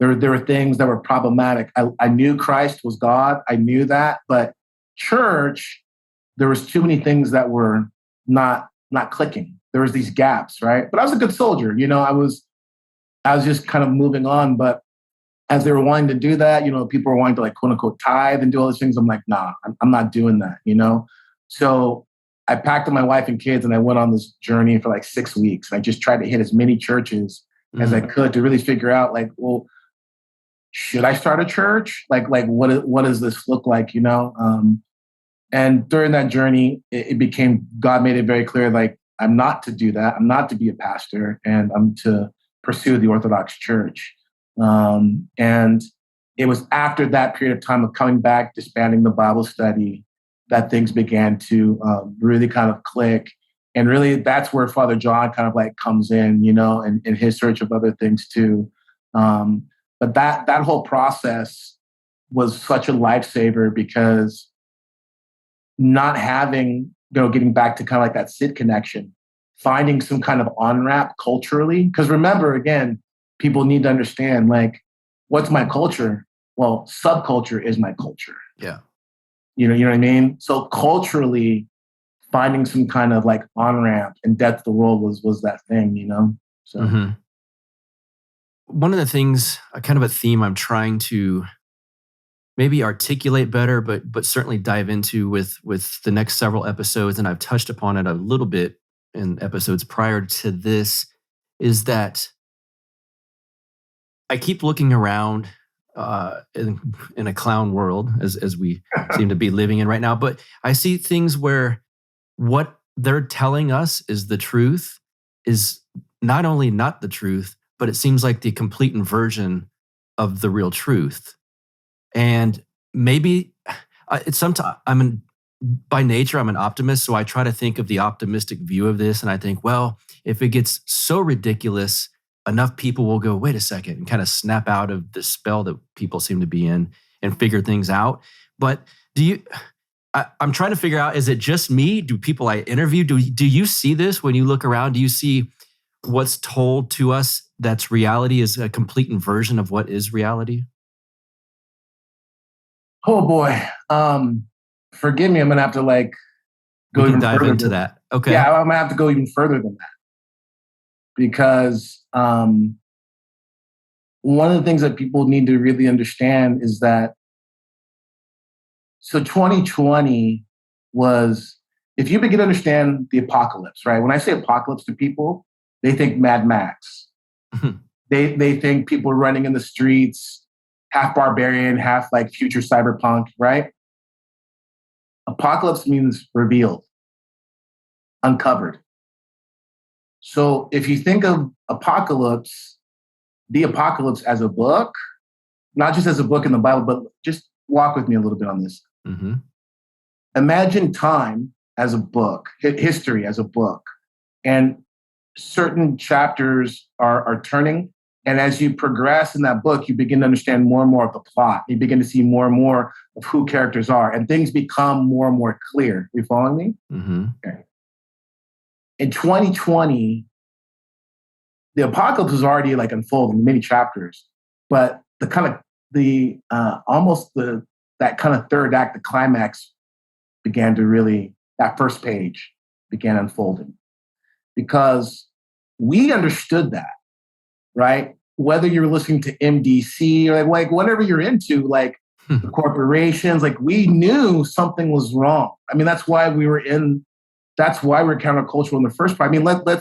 Speaker 4: There were things that were problematic. I knew Christ was God. I knew that, but church, there was too many things that were not clicking. There was these gaps, right? But I was a good soldier. I was just kind of moving on. But as they were wanting to do that, people were wanting to like quote unquote tithe and do all these things. I'm like, nah, I'm not doing that, So I packed up my wife and kids and I went on this journey for like 6 weeks. I just tried to hit as many churches as I could to really figure out like, well, should I start a church? Like what does this look like, And during that journey, it became, God made it very clear, like, I'm not to do that. I'm not to be a pastor, and I'm to pursue the Orthodox Church. And it was after that period of time of coming back, disbanding the Bible study, that things began to really kind of click. And really, that's where Father John kind of like comes in, in his search of other things too. But that whole process was such a lifesaver because not having, getting back to kind of like that Sid connection, finding some kind of on-ramp culturally. Because remember, again, people need to understand, like, what's my culture? Well, subculture is my culture.
Speaker 3: Yeah.
Speaker 4: You know what I mean? So culturally, finding some kind of like on-ramp and depth of the world was that thing, So
Speaker 3: one of the things, kind of a theme I'm trying to maybe articulate better, but certainly dive into with the next several episodes, and I've touched upon it a little bit in episodes prior to this, is that I keep looking around in a clown world as we seem to be living in right now, but I see things where what they're telling us is the truth is not only not the truth, but it seems like the complete inversion of the real truth. And maybe it's sometimes by nature, I'm an optimist. So I try to think of the optimistic view of this. And I think, well, if it gets so ridiculous, enough people will go, wait a second, and kind of snap out of the spell that people seem to be in and figure things out. But I'm trying to figure out, is it just me? Do people I interview, do you see this when you look around? Do you see what's told to us that's reality is a complete inversion of what is reality?
Speaker 4: Oh boy. Forgive me, I'm gonna have to like go even
Speaker 3: dive
Speaker 4: further
Speaker 3: into that. Okay.
Speaker 4: Yeah, I'm gonna have to go even further than that. Because one of the things that people need to really understand is that 2020 was, if you begin to understand the apocalypse, right? When I say apocalypse to people, they think Mad Max. They think people running in the streets, half barbarian, half like future cyberpunk, right? Apocalypse means revealed, uncovered. So if you think of apocalypse, the apocalypse as a book, not just as a book in the Bible, but just walk with me a little bit on this.
Speaker 3: Mm-hmm.
Speaker 4: Imagine time as a book, history as a book, and certain chapters are turning. And as you progress in that book, you begin to understand more and more of the plot. You begin to see more and more of who characters are, and things become more and more clear. You following me?
Speaker 3: Mm-hmm. Okay.
Speaker 4: In 2020, the apocalypse was already like unfolding, many chapters, but that kind of third act, the climax, began to really, that first page began unfolding, because we understood that, right? Whether you're listening to MDC or like whatever you're into, like the corporations, like we knew something was wrong. I mean, that's why we're countercultural in the first part. I mean, I'm going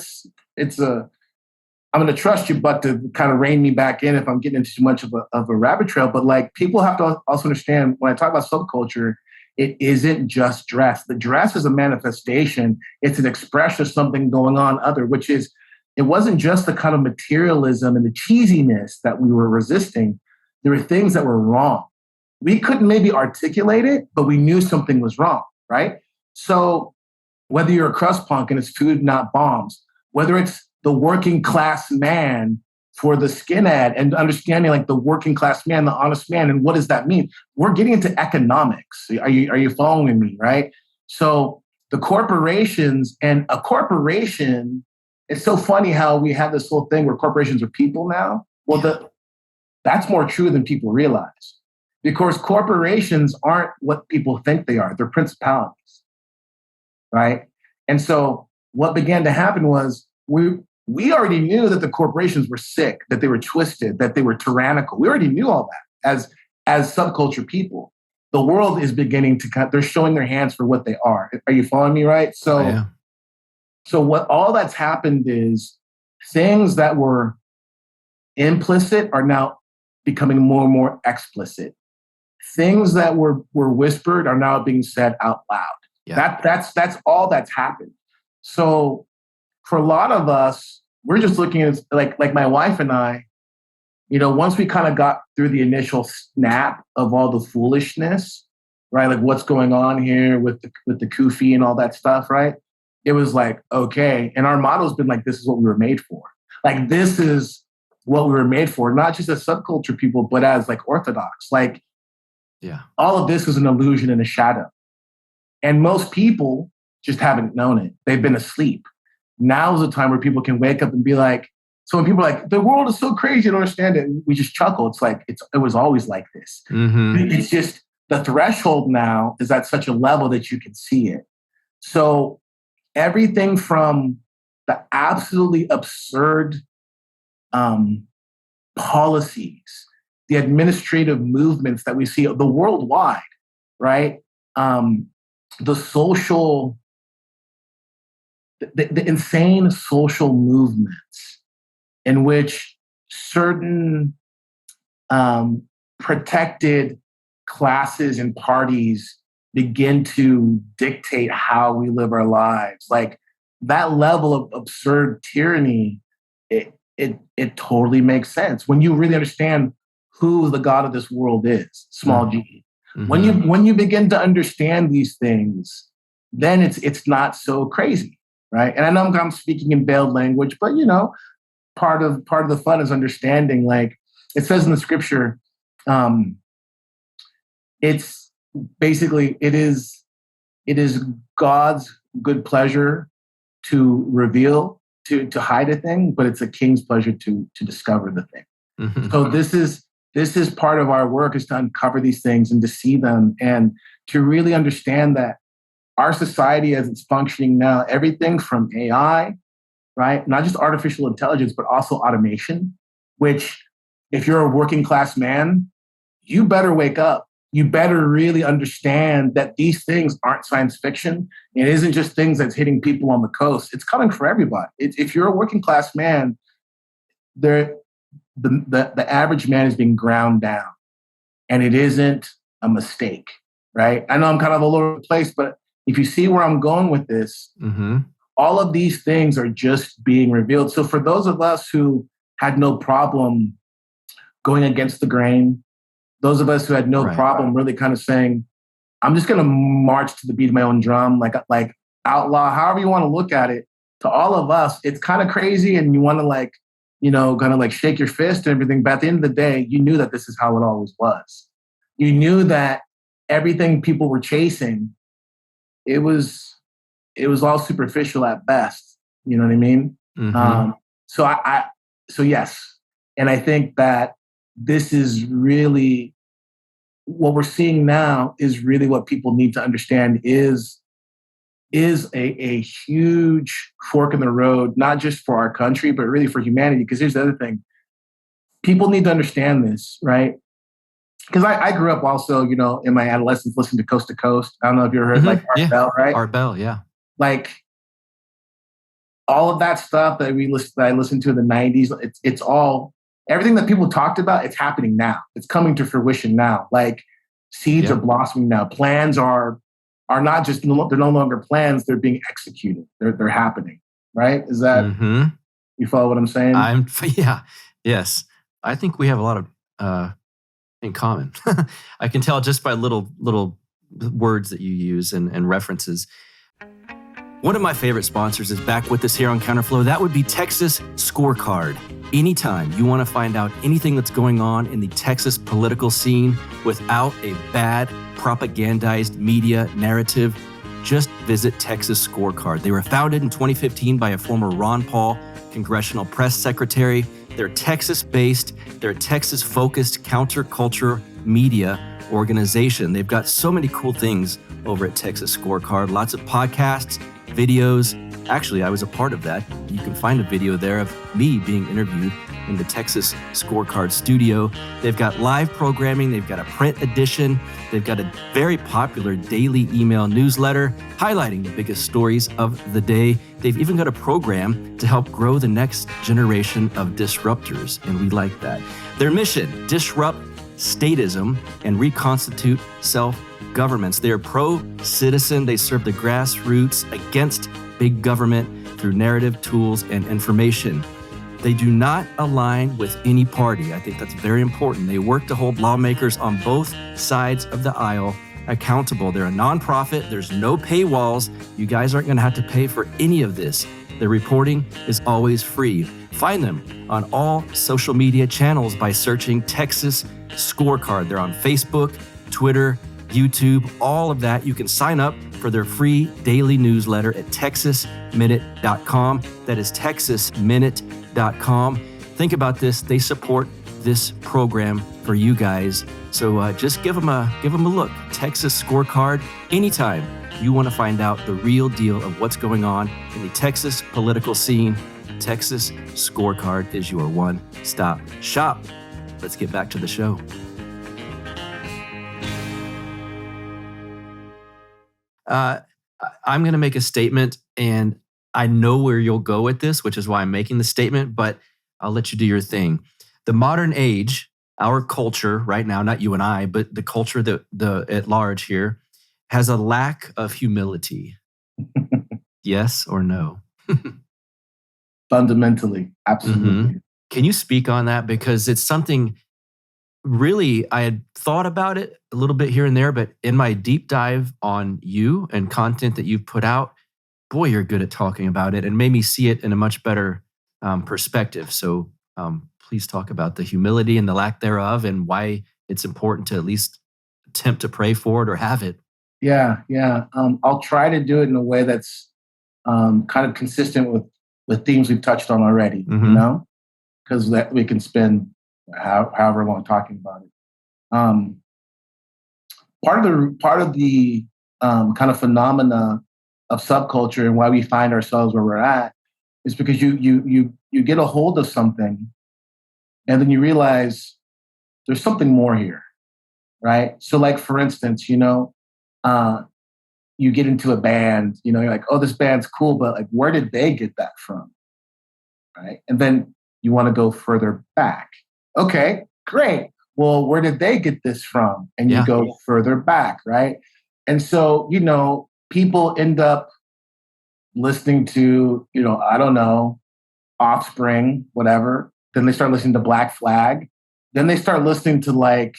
Speaker 4: to trust you, but to kind of rein me back in if I'm getting into too much of a rabbit trail. But like, people have to also understand, when I talk about subculture, it isn't just dress. The dress is a manifestation. It's an expression of something going on other, which is, it wasn't just the kind of materialism and the cheesiness that we were resisting. There were things that were wrong. We couldn't maybe articulate it, but we knew something was wrong, right? So whether you're a crust punk and it's food, not bombs, whether it's the working class man for the skinhead and understanding like the working class man, the honest man, and what does that mean? We're getting into economics. Are you following me, right? So the corporations, and a corporation, it's so funny how we have this whole thing where corporations are people now. Well, that's more true than people realize, because corporations aren't what people think they are. They're principalities, right? And so what began to happen was we already knew that the corporations were sick, that they were twisted, that they were tyrannical. We already knew all that as subculture people. The world is beginning to they're showing their hands for what they are. Are you following me, right? So, So what all that's happened is things that were implicit are now becoming more and more explicit. Things that were whispered are now being said out loud. Yeah. That's all that's happened. So for a lot of us, we're just looking at like my wife and I, once we kind of got through the initial snap of all the foolishness, right? Like what's going on here with the kufi and all that stuff, right? it was like, okay. And our motto's been like, this is what we were made for. Like, this is what we were made for, not just as subculture people, but as like Orthodox. Like, all of this was an illusion and a shadow. And most people just haven't known it. They've been asleep. Now is the time where people can wake up and be like, so when people are like, the world is so crazy, I don't understand it, we just chuckle. It's like, it was always like this. Mm-hmm. It's just the threshold now is at such a level that you can see it. So everything from the absolutely absurd policies, the administrative movements that we see, the worldwide, right? The social, the insane social movements in which certain protected classes and parties begin to dictate how we live our lives. Like, that level of absurd tyranny, it totally makes sense when you really understand who the God of this world is, small g. Mm-hmm. When you begin to understand these things, then it's not so crazy, right? And I know I'm speaking in veiled language, but part of the fun is understanding. Like it says in the scripture, it's basically it is God's good pleasure to reveal, to hide a thing, but it's a king's pleasure to discover the thing. Mm-hmm. So this is part of our work, is to uncover these things and to see them and to really understand that our society as it's functioning now, everything from AI, right? Not just artificial intelligence, but also automation, which if you're a working class man, you better wake up. You better really understand that these things aren't science fiction. It isn't just things that's hitting people on the coast. It's coming for everybody. If you're a working class man, the average man is being ground down, and it isn't a mistake, right? I know I'm kind of all over the place, but if you see where I'm going with this, mm-hmm. all of these things are just being revealed. So for those of us who had no problem going against the grain, those of us who had no problem really kind of saying, I'm just going to march to the beat of my own drum, like outlaw, however you want to look at it, to all of us, it's kind of crazy and you want to kind of shake your fist and everything. But at the end of the day, you knew that this is how it always was. You knew that everything people were chasing, it was all superficial at best. You know what I mean? Mm-hmm. So yes. And I think that this is really what we're seeing now is really what people need to understand is a huge fork in the road, not just for our country, but really for humanity. Because here's the other thing. People need to understand this, right? Because I grew up also, in my adolescence listening to Coast to Coast. I don't know if you ever heard Art Bell, right? Art Bell, yeah. Like all of that stuff that I listened to in the 90s, it's all, everything that people talked about, it's happening now. It's coming to fruition now. Like seeds are blossoming now. Plans are not just, they're no longer plans, they're being executed. They're happening, right? Is that, you follow what I'm saying?
Speaker 3: Yes. I think we have a lot of in common. I can tell just by little words that you use and references. One of my favorite sponsors is back with us here on Counterflow. That would be Texas Scorecard. Anytime you want to find out anything that's going on in the Texas political scene without a bad propagandized media narrative, just visit Texas Scorecard. They were founded in 2015 by a former Ron Paul congressional press secretary. They're Texas-based, they're a Texas-focused counterculture media organization. They've got so many cool things over at Texas Scorecard. Lots of podcasts, videos. Actually, I was a part of that. You can find a video there of me being interviewed in the Texas Scorecard studio. They've got live programming. They've got a print edition. They've got a very popular daily email newsletter highlighting the biggest stories of the day. They've even got a program to help grow the next generation of disruptors, and we like that. Their mission, disrupt statism and reconstitute self-governments. They are pro-citizen. They serve the grassroots against big government through narrative, tools, and information. They do not align with any party. I think that's very important. They work to hold lawmakers on both sides of the aisle accountable. They're a nonprofit. There's no paywalls. You guys aren't going to have to pay for any of this. The reporting is always free. Find them on all social media channels by searching Texas Scorecard. They're on Facebook, Twitter, YouTube, all of that. You can sign up for their free daily newsletter at texasminute.com. That is texasminute.com. Think about this. They support this program for you guys. So just give them a look. Texas Scorecard. Anytime you want to find out the real deal of what's going on in the Texas political scene, Texas Scorecard is your one-stop shop. Let's get back to the show. I'm going to make a statement, and I know where you'll go with this, which is why I'm making the statement, but I'll let you do your thing. The modern age, our culture right now, not you and I, but the culture at large here, has a lack of humility. Yes or no?
Speaker 4: Fundamentally, absolutely.
Speaker 3: Mm-hmm. Can you speak on that? Because it's something really, I had thought about it a little bit here and there, but in my deep dive on you and content that you've put out, boy, you're good at talking about it and made me see it in a much better perspective. So please talk about the humility and the lack thereof and why it's important to at least attempt to pray for it or have it.
Speaker 4: Yeah. I'll try to do it in a way that's kind of consistent with themes we've touched on already, because we can spend however long talking about it. Part of the kind of phenomena of subculture and why we find ourselves where we're at is because you get a hold of something and then you realize there's something more here, right? So like, for instance, you get into a band, you're like, oh, this band's cool, but like, where did they get that from? Right? And then you want to go further back. Okay, great. Well, where did they get this from? And you go further back, right? And so, people end up listening to, I don't know, Offspring, whatever. Then they start listening to Black Flag. Then they start listening to the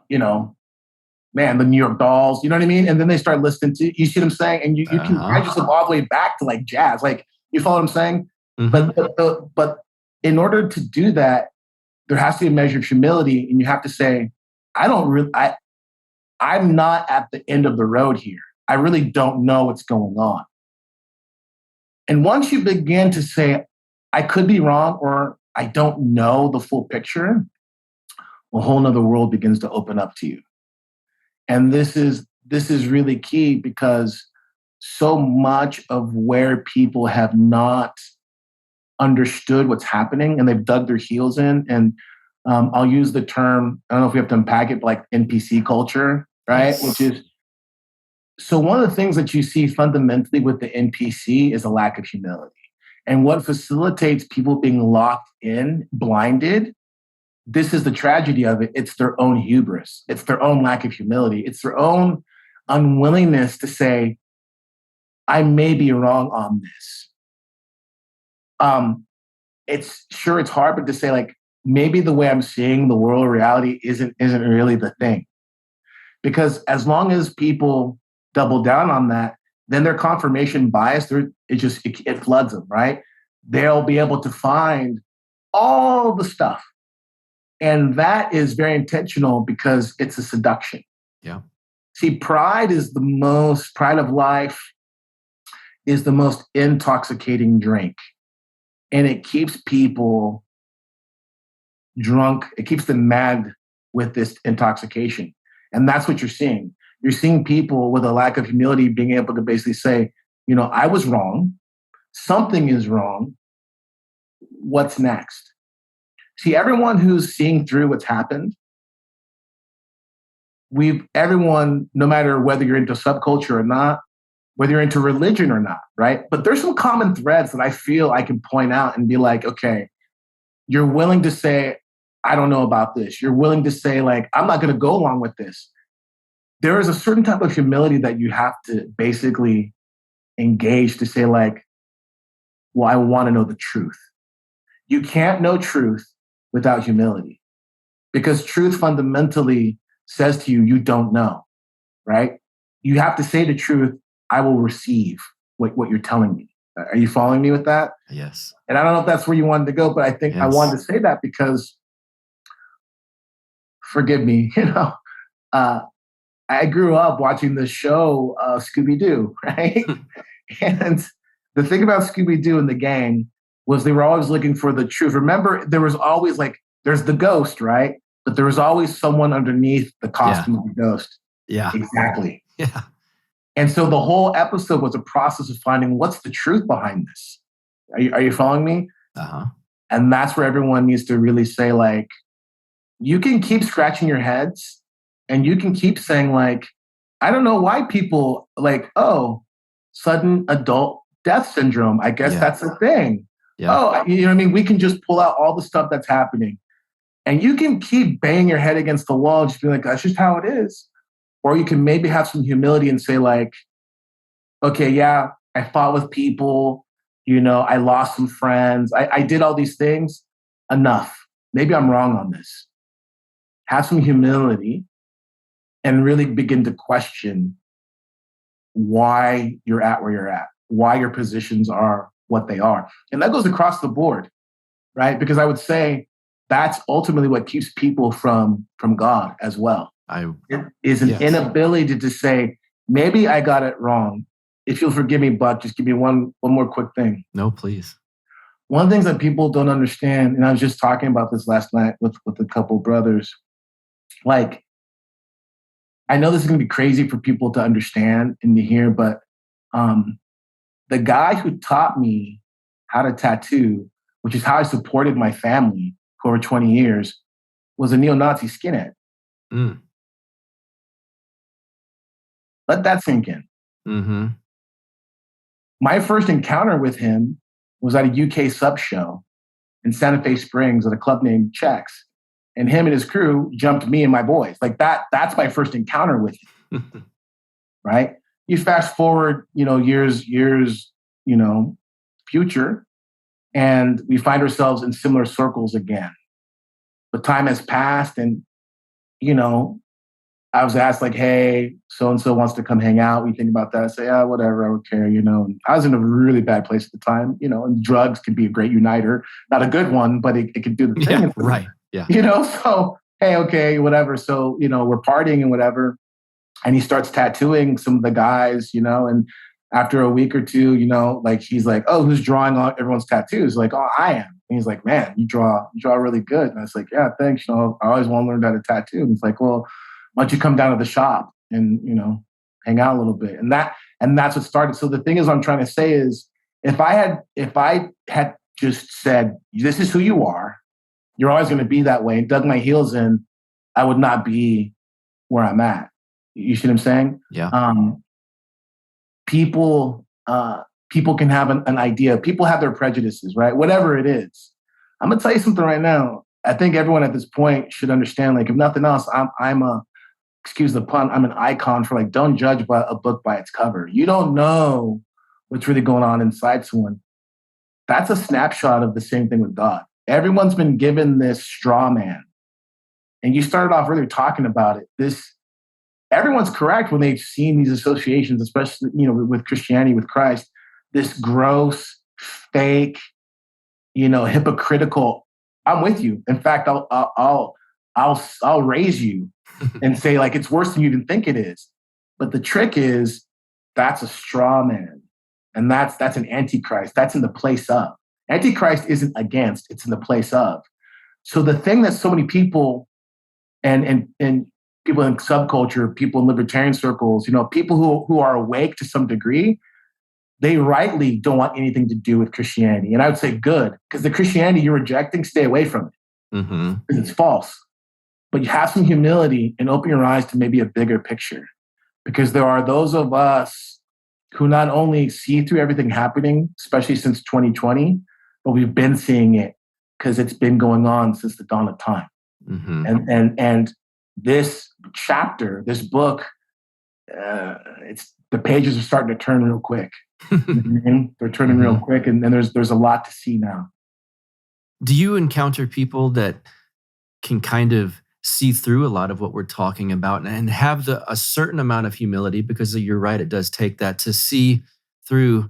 Speaker 4: New York Dolls, you know what I mean? And then they start listening to, you see what I'm saying? And you can drag yourself all the way back to like jazz. Like, you follow what I'm saying? Mm-hmm. But in order to do that, there has to be a measure of humility, and you have to say, I'm not at the end of the road here. I really don't know what's going on. And once you begin to say, I could be wrong, or I don't know the full picture, a whole nother world begins to open up to you. And this is really key, because so much of where people have not understood what's happening and they've dug their heels in, and I'll use the term, I don't know if we have to unpack it, but like NPC culture, right? Yes. Which is, so one of the things that you see fundamentally with the NPC is a lack of humility. And what facilitates people being locked in, blinded, this is the tragedy of it. It's their own hubris. It's their own lack of humility. It's their own unwillingness to say, I may be wrong on this. It's hard, but to say like, maybe the way I'm seeing the world reality isn't really the thing. Because as long as people double down on that, then their confirmation bias, it floods them, right? They'll be able to find all the stuff. And that is very intentional because it's a seduction.
Speaker 3: Yeah.
Speaker 4: See, pride of life is the most intoxicating drink. And it keeps people drunk. It keeps them mad with this intoxication. And that's what you're seeing. You're seeing people with a lack of humility being able to basically say, I was wrong. Something is wrong. What's next? See, everyone who's seeing through what's happened, everyone, no matter whether you're into subculture or not, whether you're into religion or not, right? But there's some common threads that I feel I can point out and be like, okay, you're willing to say, I don't know about this. You're willing to say, like, I'm not going to go along with this. There is a certain type of humility that you have to basically engage to say, like, well, I want to know the truth. You can't know truth without humility, because truth fundamentally says to you, you don't know. right? You have to say the truth. I will receive what you're telling me. Are you following me with that?
Speaker 3: Yes.
Speaker 4: And I don't know if that's where you wanted to go, but I think I wanted to say that because, forgive me, I grew up watching the show Scooby-Doo, right? And the thing about Scooby-Doo and the gang was they were always looking for the truth. Remember, there was always there's the ghost, right? But there was always someone underneath the costume of the ghost.
Speaker 3: Yeah.
Speaker 4: Exactly.
Speaker 3: Yeah.
Speaker 4: And so the whole episode was a process of finding what's the truth behind this. Are you following me?
Speaker 3: Uh-huh.
Speaker 4: And that's where everyone needs to really say, you can keep scratching your heads and you can keep saying, I don't know why people sudden adult death syndrome. I guess that's a thing.
Speaker 3: Yeah.
Speaker 4: Oh, you know what I mean? We can just pull out all the stuff that's happening. And you can keep banging your head against the wall and just be like, that's just how it is. Or you can maybe have some humility and say, okay, yeah, I fought with people. I lost some friends. I did all these things. Enough. Maybe I'm wrong on this. Have some humility and really begin to question why you're at where you're at, why your positions are what they are. And that goes across the board, right? Because I would say that's ultimately what keeps people from God as well. It is an inability to say, maybe I got it wrong. If you'll forgive me, but just give me one more quick thing.
Speaker 3: No, please.
Speaker 4: One of the things that people don't understand, and I was just talking about this last night with a couple brothers, I know this is going to be crazy for people to understand and to hear, but the guy who taught me how to tattoo, which is how I supported my family for over 20 years, was a neo-Nazi skinhead.
Speaker 3: Mm.
Speaker 4: Let that sink in.
Speaker 3: Mm-hmm.
Speaker 4: My first encounter with him was at a UK sub show in Santa Fe Springs at a club named Chex. And him and his crew jumped me and my boys. That's my first encounter with him. Right? You fast forward, years, future, and we find ourselves in similar circles again. But time has passed and, I was asked hey, so-and-so wants to come hang out. We think about that. I say, whatever, I don't care, And I was in a really bad place at the time, and drugs can be a great uniter. Not a good one, but it could do the thing.
Speaker 3: Yeah, right. Yeah.
Speaker 4: So, hey, okay, whatever. So, we're partying and whatever. And he starts tattooing some of the guys, and after a week or two, he's like, oh, who's drawing on everyone's tattoos? Oh, I am. And he's like, man, you draw really good. And I was like, yeah, thanks. I always want to learn how to tattoo. And he's like, well, why don't you come down to the shop and, hang out a little bit? And that's what started. So the thing is, what I'm trying to say is if I had just said, this is who you are, you're always going to be that way, and dug my heels in, I would not be where I'm at. You see what I'm saying?
Speaker 3: Yeah.
Speaker 4: People can have an idea. People have their prejudices, right? Whatever it is. I'm going to tell you something right now. I think everyone at this point should understand, if nothing else, excuse the pun, I'm an icon for don't judge by a book by its cover. You don't know what's really going on inside someone. That's a snapshot of the same thing with God. Everyone's been given this straw man. And you started off earlier talking about it. Everyone's correct when they've seen these associations, especially, with Christianity, with Christ, this gross, fake, hypocritical. I'm with you. In fact, I'll raise you and say it's worse than you even think it is. But the trick is that's a straw man. And that's an antichrist. That's in the place of. Antichrist isn't against, it's in the place of. So the thing that so many people and people in subculture, people in libertarian circles, people who are awake to some degree, they rightly don't want anything to do with Christianity. And I would say good, because the Christianity you're rejecting, stay away from it.
Speaker 3: Mm-hmm.
Speaker 4: Because it's false. But you have some humility and open your eyes to maybe a bigger picture. Because there are those of us who not only see through everything happening, especially since 2020, but we've been seeing it because it's been going on since the dawn of time. Mm-hmm. And this chapter, this book, the pages are starting to turn real quick. They're turning real quick, and there's a lot to see now.
Speaker 3: Do you encounter people that can kind of see through a lot of what we're talking about and have a certain amount of humility, because you're right, it does take that to see through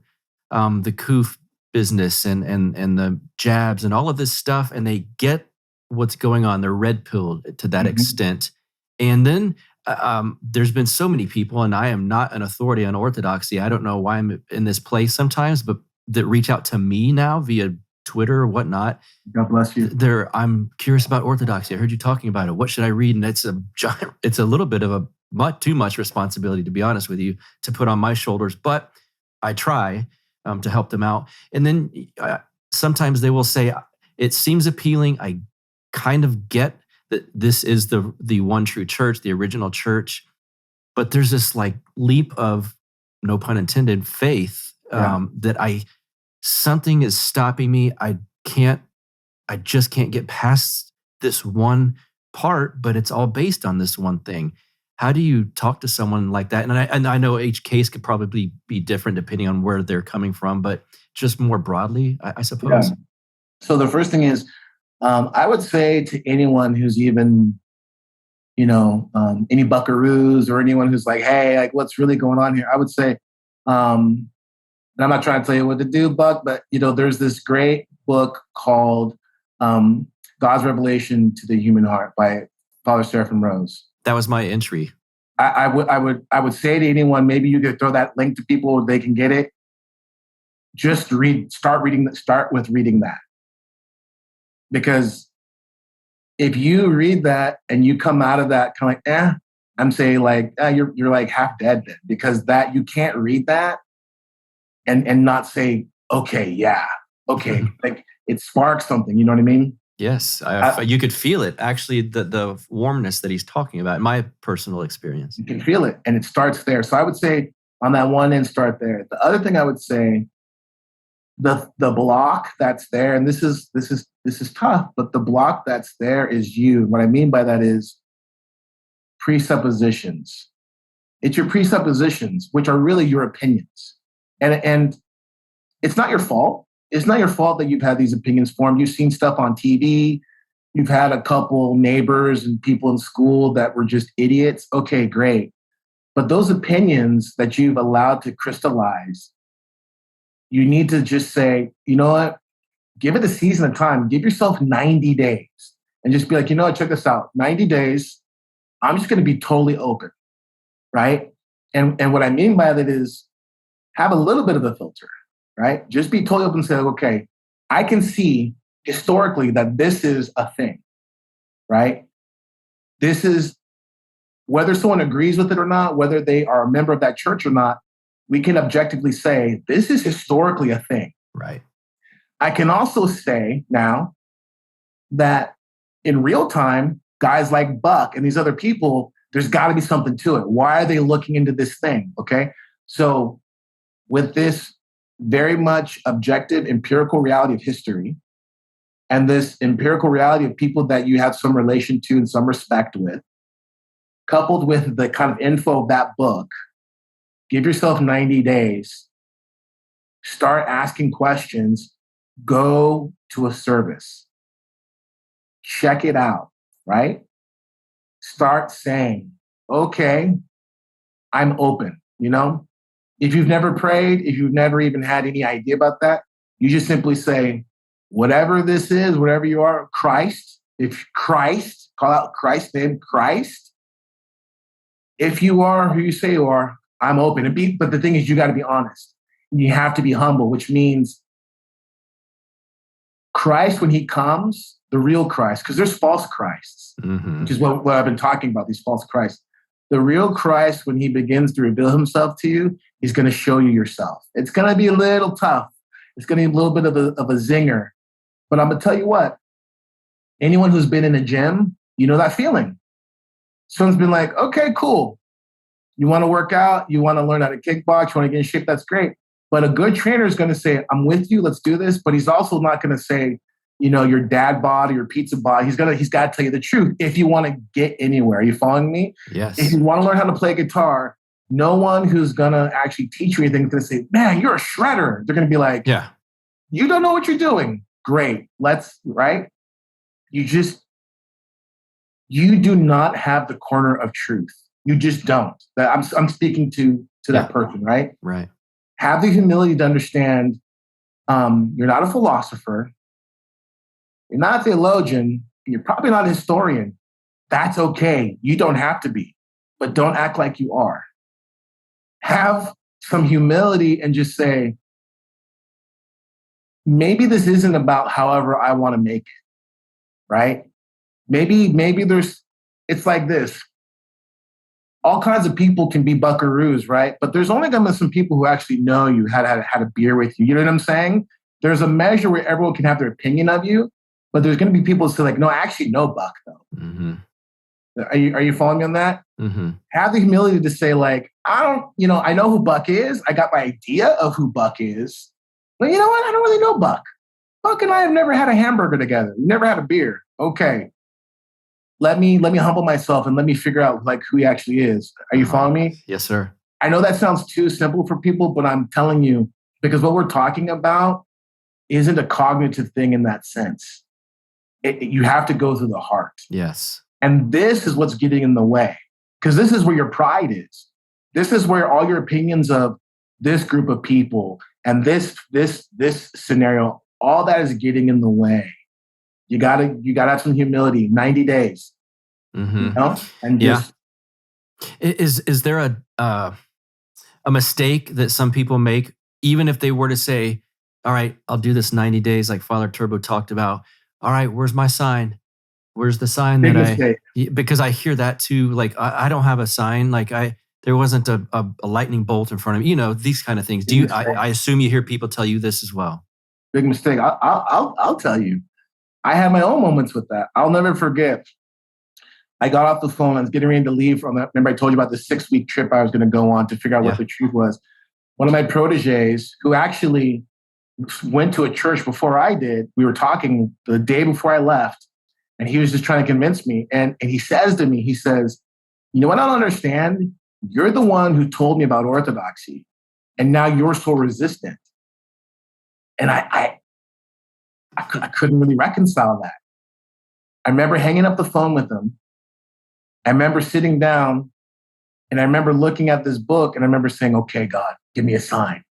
Speaker 3: the coof business and the jabs and all of this stuff, and they get what's going on. They're red pilled to that extent. And then there's been so many people, and I am not an authority on orthodoxy. I don't know why I'm in this place sometimes, but that reach out to me now via Twitter or whatnot.
Speaker 4: God bless you.
Speaker 3: I'm curious about orthodoxy. I heard you talking about it. What should I read? And it's a little bit of too much responsibility, to be honest with you, to put on my shoulders. But I try to help them out. And then sometimes they will say, it seems appealing. I kind of get that this is the one true church, the original church. But there's this like leap of, no pun intended, faith that something is stopping me. I just can't get past this one part, but it's all based on this one thing. How do you talk to someone like that? And I know each case could probably be different depending on where they're coming from, but just more broadly, I suppose.
Speaker 4: Yeah. So the first thing is, I would say to anyone who's even, any buckaroos or anyone who's like, hey, like what's really going on here? I would say, and I'm not trying to tell you what to do, Buck, but there's this great book called God's Revelation to the Human Heart by Father Seraphim Rose. That
Speaker 3: was my entry.
Speaker 4: I would say to anyone, maybe you could throw that link to people where they can get it. Just start with reading that. Because if you read that and you come out of that kind of like, I'm saying like, you're like half dead then, because that you can't read that and not say, okay, like it sparks something. You know what I mean?
Speaker 3: Yes, you could feel it. Actually, the warmness that he's talking about, in my personal experience.
Speaker 4: You can feel it, and it starts there. So I would say on that one end, start there. The other thing I would say, the block that's there, and this is tough, but the block that's there is you. What I mean by that is presuppositions. It's your presuppositions, which are really your opinions, and it's not your fault. It's not your fault that you've had these opinions formed. You've seen stuff on TV. You've had a couple neighbors and people in school that were just idiots. Okay, great. But those opinions that you've allowed to crystallize, you need to just say, you know what? Give it a season of time. Give yourself 90 days and just be like, check this out. 90 days, I'm just going to be totally open, right? And what I mean by that is have a little bit of a filter. Right? Just be totally open and say, okay, I can see historically that this is a thing, right? This is, whether someone agrees with it or not, whether they are a member of that church or not, we can objectively say, this is historically a thing.
Speaker 3: Right.
Speaker 4: I can also say now that in real time, guys like Buck and these other people, there's got to be something to it. Why are they looking into this thing? Okay. So with this very much objective empirical reality of history and this empirical reality of people that you have some relation to and some respect with, coupled with the kind of info of that book, give yourself 90 days, start asking questions, go to a service, check it out, right? Start saying, okay, I'm open, If you've never prayed, if you've never even had any idea about that, you just simply say, whatever this is, whatever you are, Christ, call out Christ's name, Christ. If you are who you say you are, I'm open. But the thing is, you got to be honest. You have to be humble, which means Christ, when he comes, the real Christ, because there's false Christs, which is what I've been talking about, these false Christs. The real Christ, when he begins to reveal himself to you, he's going to show you yourself. It's going to be a little tough. It's going to be a little bit of a zinger. But I'm going to tell you what, anyone who's been in a gym, you know that feeling. Someone's been like, okay, cool. You want to work out? You want to learn how to kickbox? You want to get in shape? That's great. But a good trainer is going to say, I'm with you. Let's do this. But he's also not going to say, your dad bod or your pizza bod. He's got to tell you the truth if you want to get anywhere. Are you following me?
Speaker 3: Yes.
Speaker 4: If you want to learn how to play guitar, no one who's going to actually teach you anything is going to say, man, you're a shredder. They're going to be like,
Speaker 3: yeah,
Speaker 4: you don't know what you're doing. Great. Right? You just you do not have the corner of truth. You just don't. I'm speaking to that person, right?
Speaker 3: Right.
Speaker 4: Have the humility to understand you're not a philosopher, you're not a theologian, you're probably not a historian. That's okay. You don't have to be, but don't act like you are. Have some humility and just say, maybe this isn't about however I want to make it, right? Maybe it's like this. All kinds of people can be buckaroos, right? But there's only going to be some people who actually know you, had a beer with you. You know what I'm saying? There's a measure where everyone can have their opinion of you, but there's going to be people who say like, no, I actually know Buck though.
Speaker 3: Mm-hmm.
Speaker 4: Are you following me on that?
Speaker 3: Mm-hmm.
Speaker 4: Have the humility to say like, I know who Buck is. I got my idea of who Buck is. But you know what? I don't really know Buck. Buck and I have never had a hamburger together. We never had a beer. Okay. Let me humble myself and let me figure out like who he actually is. Are you following me?
Speaker 3: Yes, sir.
Speaker 4: I know that sounds too simple for people, but I'm telling you, because what we're talking about isn't a cognitive thing in that sense. You have to go through the heart.
Speaker 3: Yes.
Speaker 4: And this is what's getting in the way, because this is where your pride is. This is where all your opinions of this group of people and this scenario, all that is getting in the way. You gotta have some humility. 90 days,
Speaker 3: mm-hmm.
Speaker 4: You know? And just
Speaker 3: is there a mistake that some people make, even if they were to say, "All right, I'll do this 90 days," like Father Turbo talked about. All right, where's my sign? Where's the sign because I hear that too. Like I don't have a sign. Like there wasn't a lightning bolt in front of me. You know, these kind of things. I assume you hear people tell you this as well.
Speaker 4: Big mistake. I'll tell you. I had my own moments with that. I'll never forget. I got off the phone. I was getting ready to leave from that. Remember I told you about the 6-week trip I was going to go on to figure out what the truth was. One of my proteges who actually went to a church before I did, we were talking the day before I left, and he was just trying to convince me. And he says to me, he says, you know what I don't understand? You're the one who told me about orthodoxy, and now you're so resistant. And I couldn't really reconcile that. I remember hanging up the phone with him. I remember sitting down, and I remember looking at this book, and I remember saying, okay, God, give me a sign.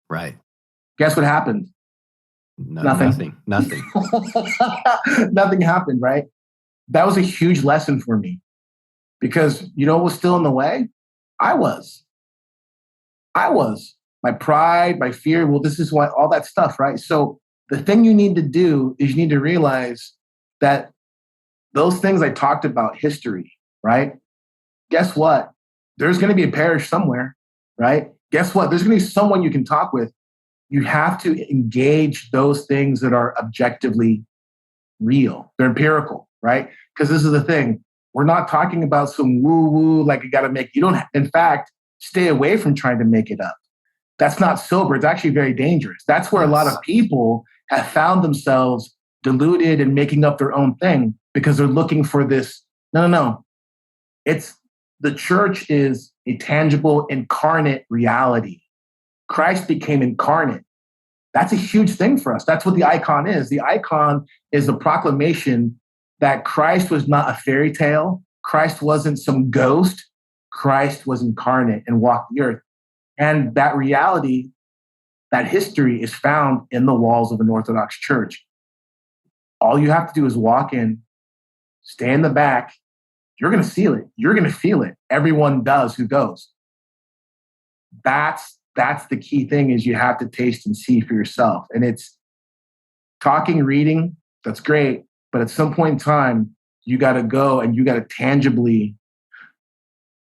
Speaker 3: Right.
Speaker 4: Guess what happened?
Speaker 3: Nothing.
Speaker 4: Nothing happened, right? That was a huge lesson for me, because you know what was still in the way? I was. My pride, my fear. Well, this is why all that stuff, right? So the thing you need to do is you need to realize that those things I talked about, history, right? Guess what? There's going to be a parish somewhere, right? Guess what? There's going to be someone you can talk with. You have to engage those things that are objectively real. They're empirical, right? Because this is the thing. We're not talking about some woo-woo, like you got to make, you don't, in fact, stay away from trying to make it up. That's not sober. It's actually very dangerous. That's where a lot of people have found themselves deluded and making up their own thing because they're looking for this. No. It's the church is a tangible, incarnate reality. Christ became incarnate. That's a huge thing for us. That's what the icon is. The icon is the proclamation that Christ was not a fairy tale. Christ wasn't some ghost. Christ was incarnate and walked the earth. And that reality, that history is found in the walls of an Orthodox church. All you have to do is walk in, stay in the back. You're going to feel it. You're going to feel it. Everyone does who goes. That's the key thing, is you have to taste and see for yourself. And it's talking, reading, that's great. But at some point in time, you got to go and you got to tangibly,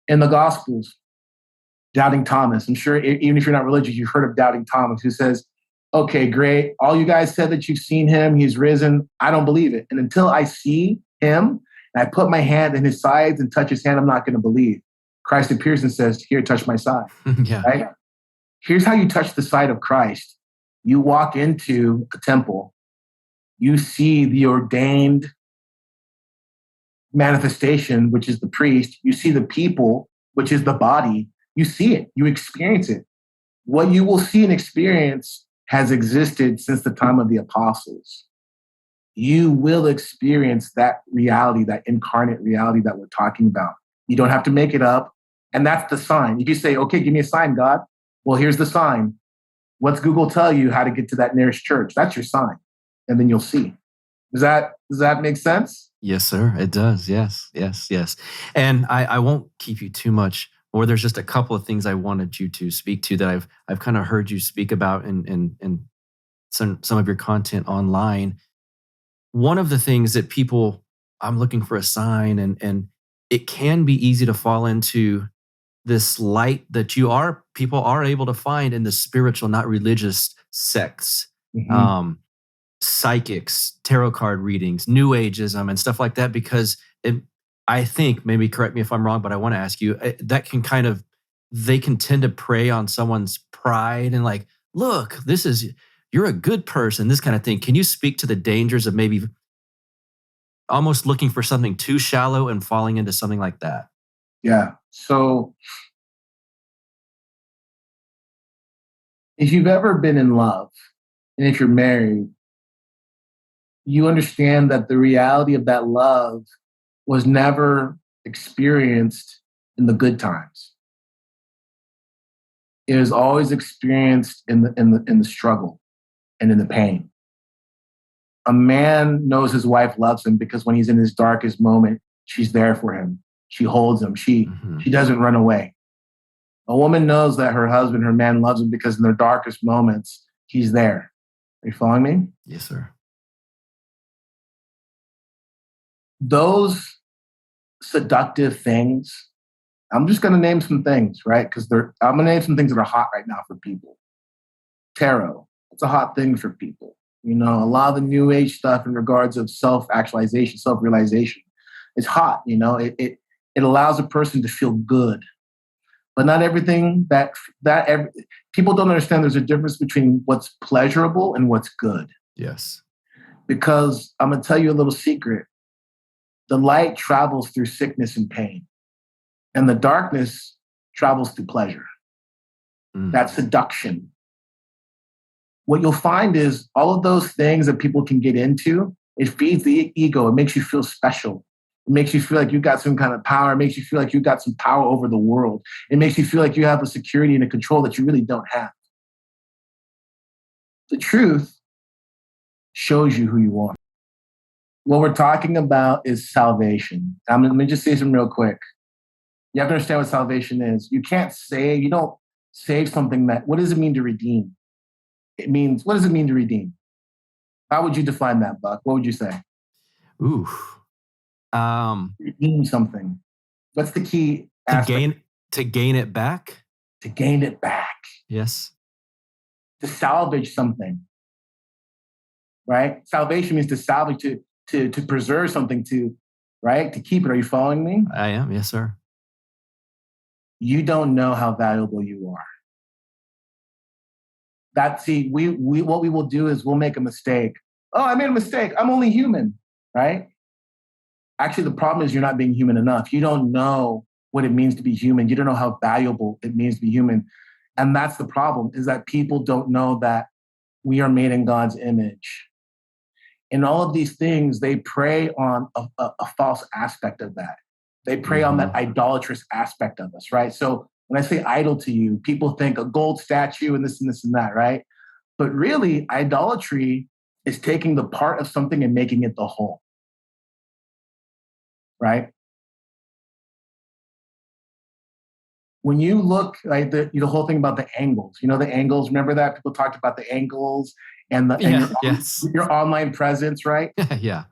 Speaker 4: in the Gospels, Doubting Thomas. I'm sure even if you're not religious, you've heard of Doubting Thomas, who says, okay, great. All you guys said that you've seen him, he's risen. I don't believe it. And until I see him and I put my hand in his sides and touch his hand, I'm not going to believe. Christ appears and says, here, touch my side.
Speaker 3: Yeah.
Speaker 4: Right? Here's how you touch the side of Christ. You walk into a temple. You see the ordained manifestation, which is the priest. You see the people, which is the body. You see it. You experience it. What you will see and experience has existed since the time of the apostles. you will experience that reality, that incarnate reality that we're talking about. You don't have to make it up. And that's the sign. If you say, okay, give me a sign, God. Well, here's the sign. What's Google tell you how to get to that nearest church? That's your sign. And then you'll see. Does that make sense?
Speaker 3: Yes, sir. It does. Yes. And I won't keep you too much, or there's just a couple of things I wanted you to speak to that I've kind of heard you speak about in some of your content online. One of the things that people, I'm looking for a sign, and it can be easy to fall into this light that people are able to find in the spiritual, not religious sects.
Speaker 4: Mm-hmm.
Speaker 3: Psychics, tarot card readings, New Ageism, and stuff like that, because I think, maybe correct me if I'm wrong, but I want to ask you, that can they can tend to prey on someone's pride and like, look, you're a good person, this kind of thing. Can you speak to the dangers of maybe almost looking for something too shallow and falling into something like that?
Speaker 4: Yeah. So if you've ever been in love, and if you're married, you understand that the reality of that love was never experienced in the good times. It was always experienced in the struggle and in the pain. A man knows his wife loves him because when he's in his darkest moment, she's there for him. She holds him. She doesn't run away. A woman knows that her husband, her man loves him because in their darkest moments, he's there. Are you following me?
Speaker 3: Yes, sir.
Speaker 4: Those seductive things, I'm just going to name some things, right? Because I'm going to name some things that are hot right now for people. Tarot, it's a hot thing for people. A lot of the New Age stuff in regards of self-actualization, self-realization, it's hot. It allows a person to feel good. But not everything people don't understand there's a difference between what's pleasurable and what's good.
Speaker 3: Yes.
Speaker 4: Because I'm going to tell you a little secret. The light travels through sickness and pain, and the darkness travels through pleasure. That's seduction. What you'll find is all of those things that people can get into, it feeds the ego. It makes you feel special. It makes you feel like you got some kind of power. It makes you feel like you got some power over the world. It makes you feel like you have a security and a control that you really don't have. The truth shows you who you are. What we're talking about is salvation. Let me just say something real quick. You have to understand what salvation is. You don't save something what does it mean to redeem? What does it mean to redeem? How would you define that, Buck? What would you say?
Speaker 3: Ooh.
Speaker 4: Redeem something. What's the key aspect?
Speaker 3: To gain it back?
Speaker 4: To gain it back.
Speaker 3: Yes.
Speaker 4: To salvage something. Right? Salvation means to salvage, to preserve something, to keep it. Are you following me?
Speaker 3: I am, yes, sir.
Speaker 4: You don't know how valuable you are. What we will do is we'll make a mistake. Oh, I made a mistake. I'm only human, right? Actually, the problem is you're not being human enough. You don't know what it means to be human. You don't know how valuable it means to be human. And that's the problem, is that people don't know that we are made in God's image. And all of these things, they prey on a false aspect of that. They prey on that idolatrous aspect of us, right? So when I say idol to you, people think a gold statue and this and this and that, right? But really, idolatry is taking the part of something and making it the whole, right? When you look like the whole thing about the angles, the angles, remember that? People talked about the angles and your online presence, right?
Speaker 3: Yeah.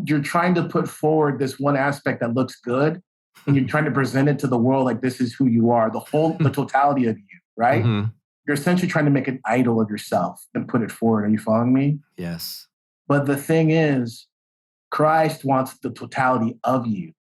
Speaker 4: You're trying to put forward this one aspect that looks good, and you're trying to present it to the world like this is who you are, the totality of you, right? Mm-hmm. You're essentially trying to make an idol of yourself and put it forward. Are you following me?
Speaker 3: Yes.
Speaker 4: But the thing is, Christ wants the totality of you.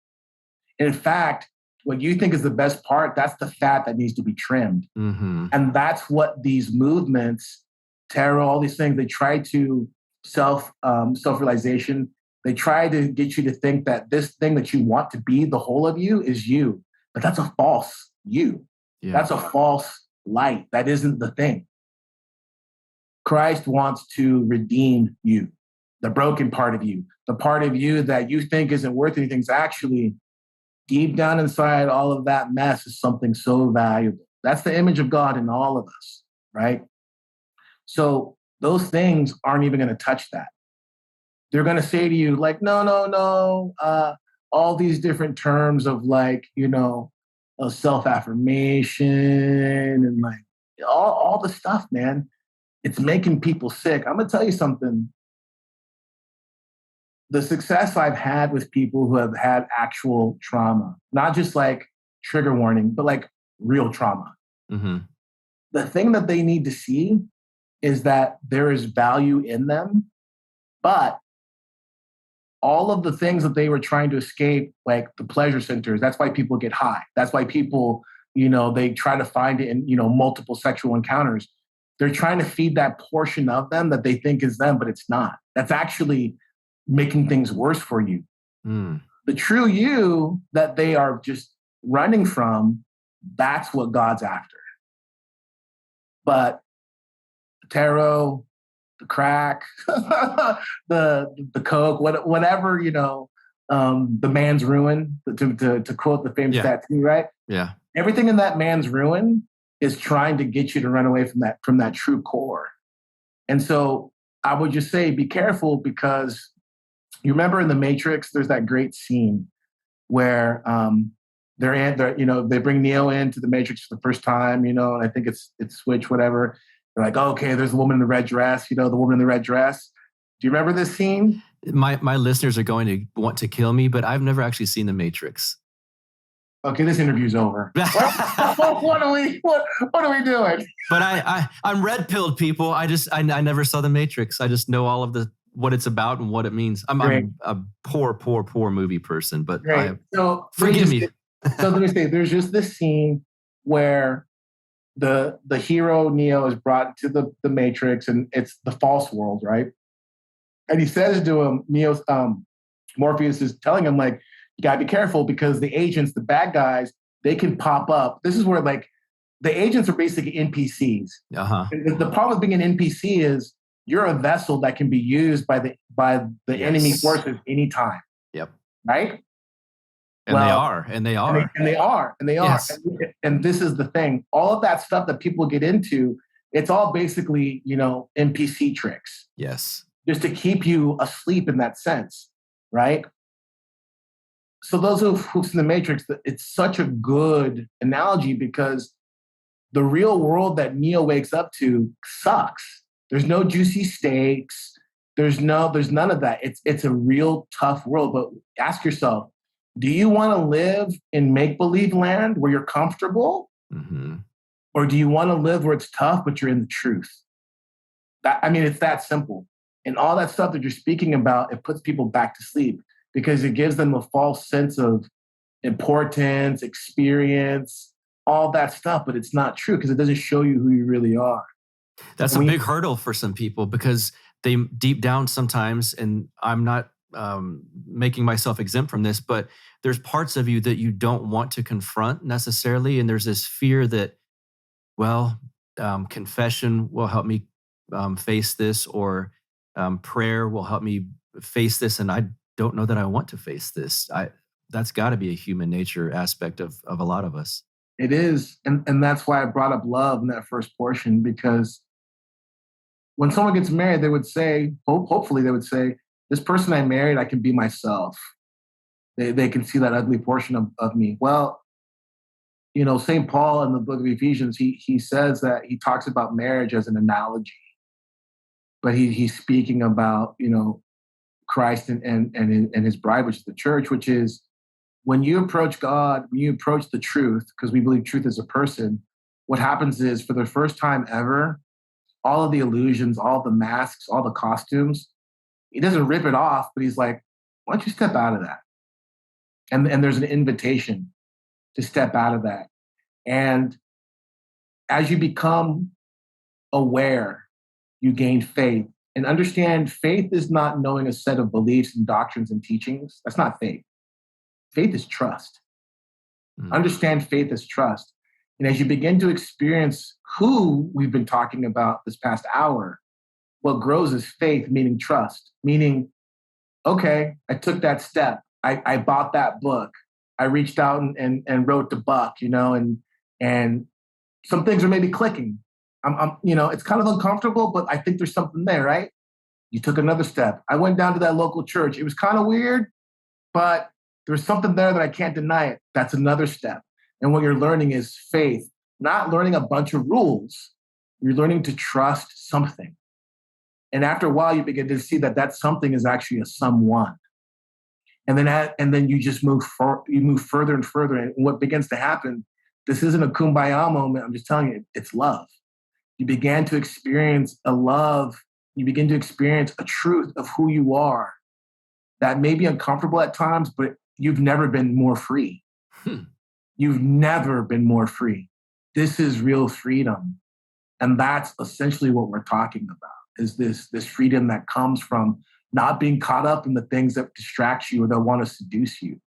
Speaker 4: And in fact, what you think is the best part, that's the fat that needs to be trimmed. Mm-hmm. And that's what these movements, tarot, all these things, they try to self-realization. They try to get you to think that this thing that you want to be, the whole of you, is you. But that's a false you. Yeah. That's a false light. That isn't the thing. Christ wants to redeem you. the broken part of you, the part of you that you think isn't worth anything, is actually deep down inside all of that mess is something so valuable. That's the image of God in all of us, right? So those things aren't even going to touch that. They're going to say to you, like, no, all these different terms of like, self-affirmation and like all the stuff, man. It's making people sick. I'm going to tell you something. The success I've had with people who have had actual trauma, not just like trigger warning, but like real trauma.
Speaker 3: Mm-hmm.
Speaker 4: The thing that they need to see is that there is value in them, but all of the things that they were trying to escape, like the pleasure centers, that's why people get high. That's why people, they try to find it in, multiple sexual encounters. They're trying to feed that portion of them that they think is them, but it's not. That's actually making things worse for you.
Speaker 3: Mm.
Speaker 4: The true you that they are just running from, that's what God's after. But the tarot, the crack, the coke, whatever, the man's ruin, to quote the famous tattoo, right?
Speaker 3: Yeah.
Speaker 4: Everything in that man's ruin is trying to get you to run away from that true core. And so I would just say, be careful, because you remember in The Matrix, there's that great scene where they bring Neo into the Matrix for the first time, and I think it's Switch, whatever. They're like, oh, okay, there's the woman in the red dress, the woman in the red dress. Do you remember this scene?
Speaker 3: My listeners are going to want to kill me, but I've never actually seen The Matrix.
Speaker 4: Okay, this interview's over. What are we doing?
Speaker 3: But I'm red-pilled, people. I never saw The Matrix. I just know all of what it's about and what it means. I'm a poor movie person, but forgive me.
Speaker 4: So let me say, there's just this scene where the hero Neo is brought to the Matrix, and it's the false world, right? And he says to him, Morpheus is telling him, like, you gotta be careful, because the agents, the bad guys, they can pop up. This is where, like, the agents are basically NPCs.
Speaker 3: Uh-huh.
Speaker 4: And the problem with being an NPC is you're a vessel that can be used by the enemy forces anytime.
Speaker 3: Yep.
Speaker 4: Right?
Speaker 3: And they are.
Speaker 4: Yes. And this is the thing. All of that stuff that people get into, it's all basically, NPC tricks.
Speaker 3: Yes.
Speaker 4: Just to keep you asleep in that sense, right? So those who've seen The Matrix, it's such a good analogy, because the real world that Neo wakes up to sucks. There's no juicy steaks. There's none of that. It's a real tough world. But ask yourself, do you want to live in make-believe land where you're comfortable?
Speaker 3: Mm-hmm.
Speaker 4: Or do you want to live where it's tough, but you're in the truth? It's that simple. And all that stuff that you're speaking about, it puts people back to sleep, because it gives them a false sense of importance, experience, all that stuff. But it's not true, because it doesn't show you who you really are.
Speaker 3: That's a big hurdle for some people, because they deep down sometimes, and I'm not making myself exempt from this, but there's parts of you that you don't want to confront necessarily. And there's this fear that, confession will help me face this, or prayer will help me face this. And I don't know that I want to face this. That's got to be a human nature aspect of a lot of us.
Speaker 4: It is. And that's why I brought up love in that first portion, because when someone gets married, they would say, hopefully they would say, this person I married, I can be myself. They can see that ugly portion of me. Well, St. Paul in the book of Ephesians, he says that he talks about marriage as an analogy, but he's speaking about, Christ and his bride, which is the church, which is when you approach God, when you approach the truth, because we believe truth is a person, what happens is, for the first time ever, all of the illusions, all the masks, all the costumes, he doesn't rip it off, but he's like, why don't you step out of that? And there's an invitation to step out of that. And as you become aware, you gain faith. And understand, faith is not knowing a set of beliefs and doctrines and teachings. That's not faith. Faith is trust. Mm-hmm. Understand faith is trust. And as you begin to experience who we've been talking about this past hour, what grows is faith, meaning trust, meaning, okay, I took that step. I bought that book. I reached out and wrote the buck, and some things are maybe clicking. It's kind of uncomfortable, but I think there's something there, right? You took another step. I went down to that local church. It was kind of weird, but there's something there that I can't deny it. That's another step. And what you're learning is faith, not learning a bunch of rules. You're learning to trust something. And after a while, you begin to see that something is actually a someone. And then you just move further and further. And what begins to happen, this isn't a kumbaya moment. I'm just telling you, it's love. You begin to experience a love. You begin to experience a truth of who you are that may be uncomfortable at times, but you've never been more free. You've never been more free. This is real freedom. And that's essentially what we're talking about, is this freedom that comes from not being caught up in the things that distract you or that want to seduce you.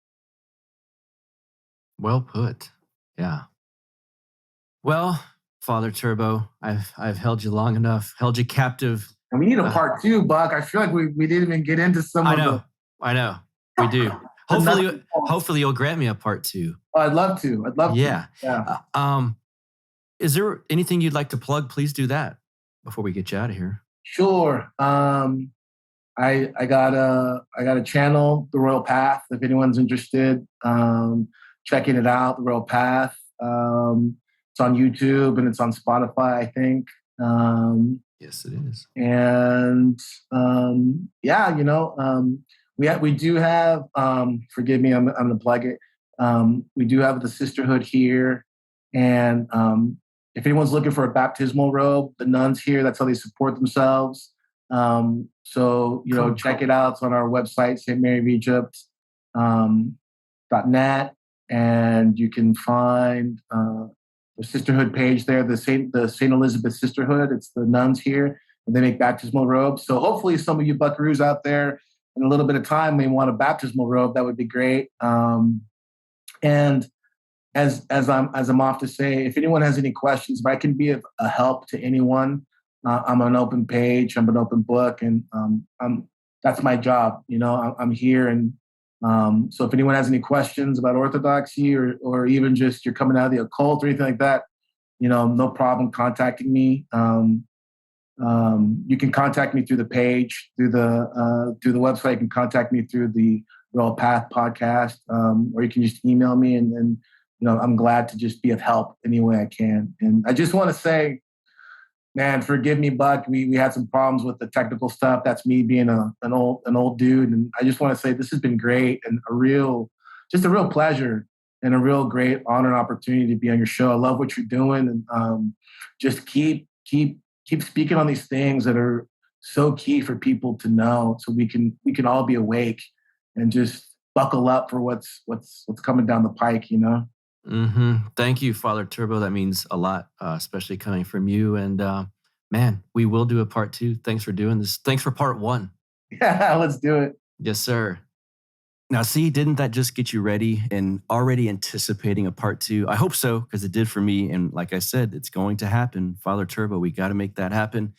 Speaker 3: Well put. Yeah. Well, Father Turbo, I've held you long enough, held you captive.
Speaker 4: And we need a part 2, Buck. I feel like we didn't even get into some of the...
Speaker 3: I know. We do. Hopefully you'll grant me a part 2.
Speaker 4: Oh, I'd love to.
Speaker 3: Yeah. Is there anything you'd like to plug? Please do that before we get you out of here.
Speaker 4: Sure. I got a channel, The Royal Path. If anyone's interested, checking it out, The Royal Path. It's on YouTube and it's on Spotify, I think.
Speaker 3: Yes, it is.
Speaker 4: And we do have. Forgive me, I'm going to plug it. We do have the sisterhood here, and if anyone's looking for a baptismal robe, the nuns here, that's how they support themselves. Check it out. It's on our website, stmaryofegypt.net, and you can find the sisterhood page there, the Saint Elizabeth Sisterhood. It's the nuns here, and they make baptismal robes. So hopefully some of you buckaroos out there in a little bit of time may want a baptismal robe. That would be great. And as I'm off to say, if anyone has any questions, if I can be of a help to anyone, I'm an open page. I'm an open book, and that's my job. I'm here, and so if anyone has any questions about orthodoxy or even just you're coming out of the occult or anything like that, no problem contacting me. You can contact me through the page, through the website. You can contact me through the Royal Path podcast, or you can just email me, and I'm glad to just be of help any way I can. And I just want to say, man, forgive me, Buck. We had some problems with the technical stuff. That's me being an old dude. And I just want to say this has been great and a real pleasure and a real great honor and opportunity to be on your show. I love what you're doing, and just keep speaking on these things that are so key for people to know, so we can all be awake and just buckle up for what's coming down the pike.
Speaker 3: Mm-hmm. Thank you, Father Turbo. That means a lot, especially coming from you. And man, we will do a part 2. Thanks for doing this. Thanks for part 1.
Speaker 4: Yeah, let's do it.
Speaker 3: Yes, sir. Now, see, didn't that just get you ready and already anticipating a part 2? I hope so, because it did for me. And like I said, it's going to happen. Father Turbo, we got to make that happen.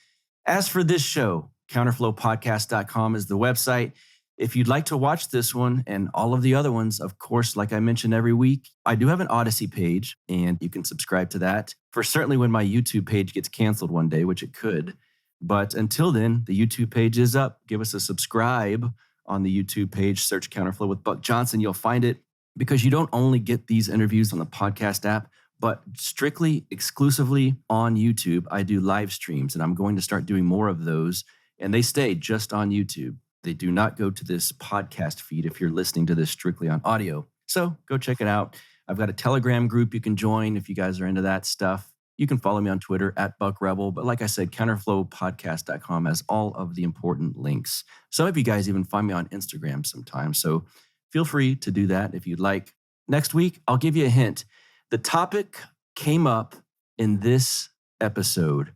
Speaker 3: As for this show, counterflowpodcast.com is the website. If you'd like to watch this one and all of the other ones, of course, like I mentioned every week, I do have an Odyssey page, and you can subscribe to that for certainly when my YouTube page gets canceled one day, which it could. But until then, the YouTube page is up. Give us a subscribe on the YouTube page. Search Counterflow with Buck Johnson. You'll find it, because you don't only get these interviews on the podcast app, but strictly, exclusively on YouTube. I do live streams, and I'm going to start doing more of those, and they stay just on YouTube. They do not go to this podcast feed if you're listening to this strictly on audio. So go check it out. I've got a Telegram group you can join if you guys are into that stuff. You can follow me on Twitter @BuckRebel. But like I said, counterflowpodcast.com has all of the important links. Some of you guys even find me on Instagram sometimes. So feel free to do that if you'd like. Next week, I'll give you a hint. The topic came up in this episode.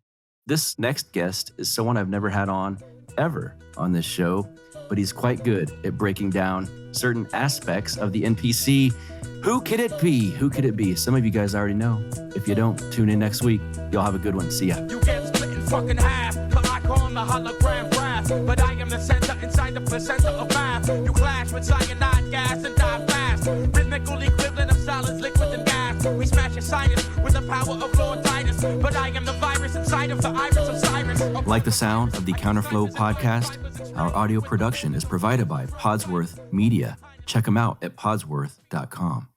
Speaker 3: This next guest is someone I've never had on ever on this show, but he's quite good at breaking down certain aspects of the NPC. Who could it be? Who could it be? Some of you guys already know. If you don't, tune in next week. Y'all have a good one. See ya.
Speaker 2: You get split in fucking half, till I call the hologram brass. But I am the center inside the placenta of math. You clash with cyanide gas and die fast. Rhythmical equivalent of solids, liquid and gas. We smash your sinus with the power of Lord Titus. But I am the virus inside of the iris of Cyrus.
Speaker 3: Like the sound of the Counterflow podcast? Our audio production is provided by Podsworth Media. Check them out at podsworth.com.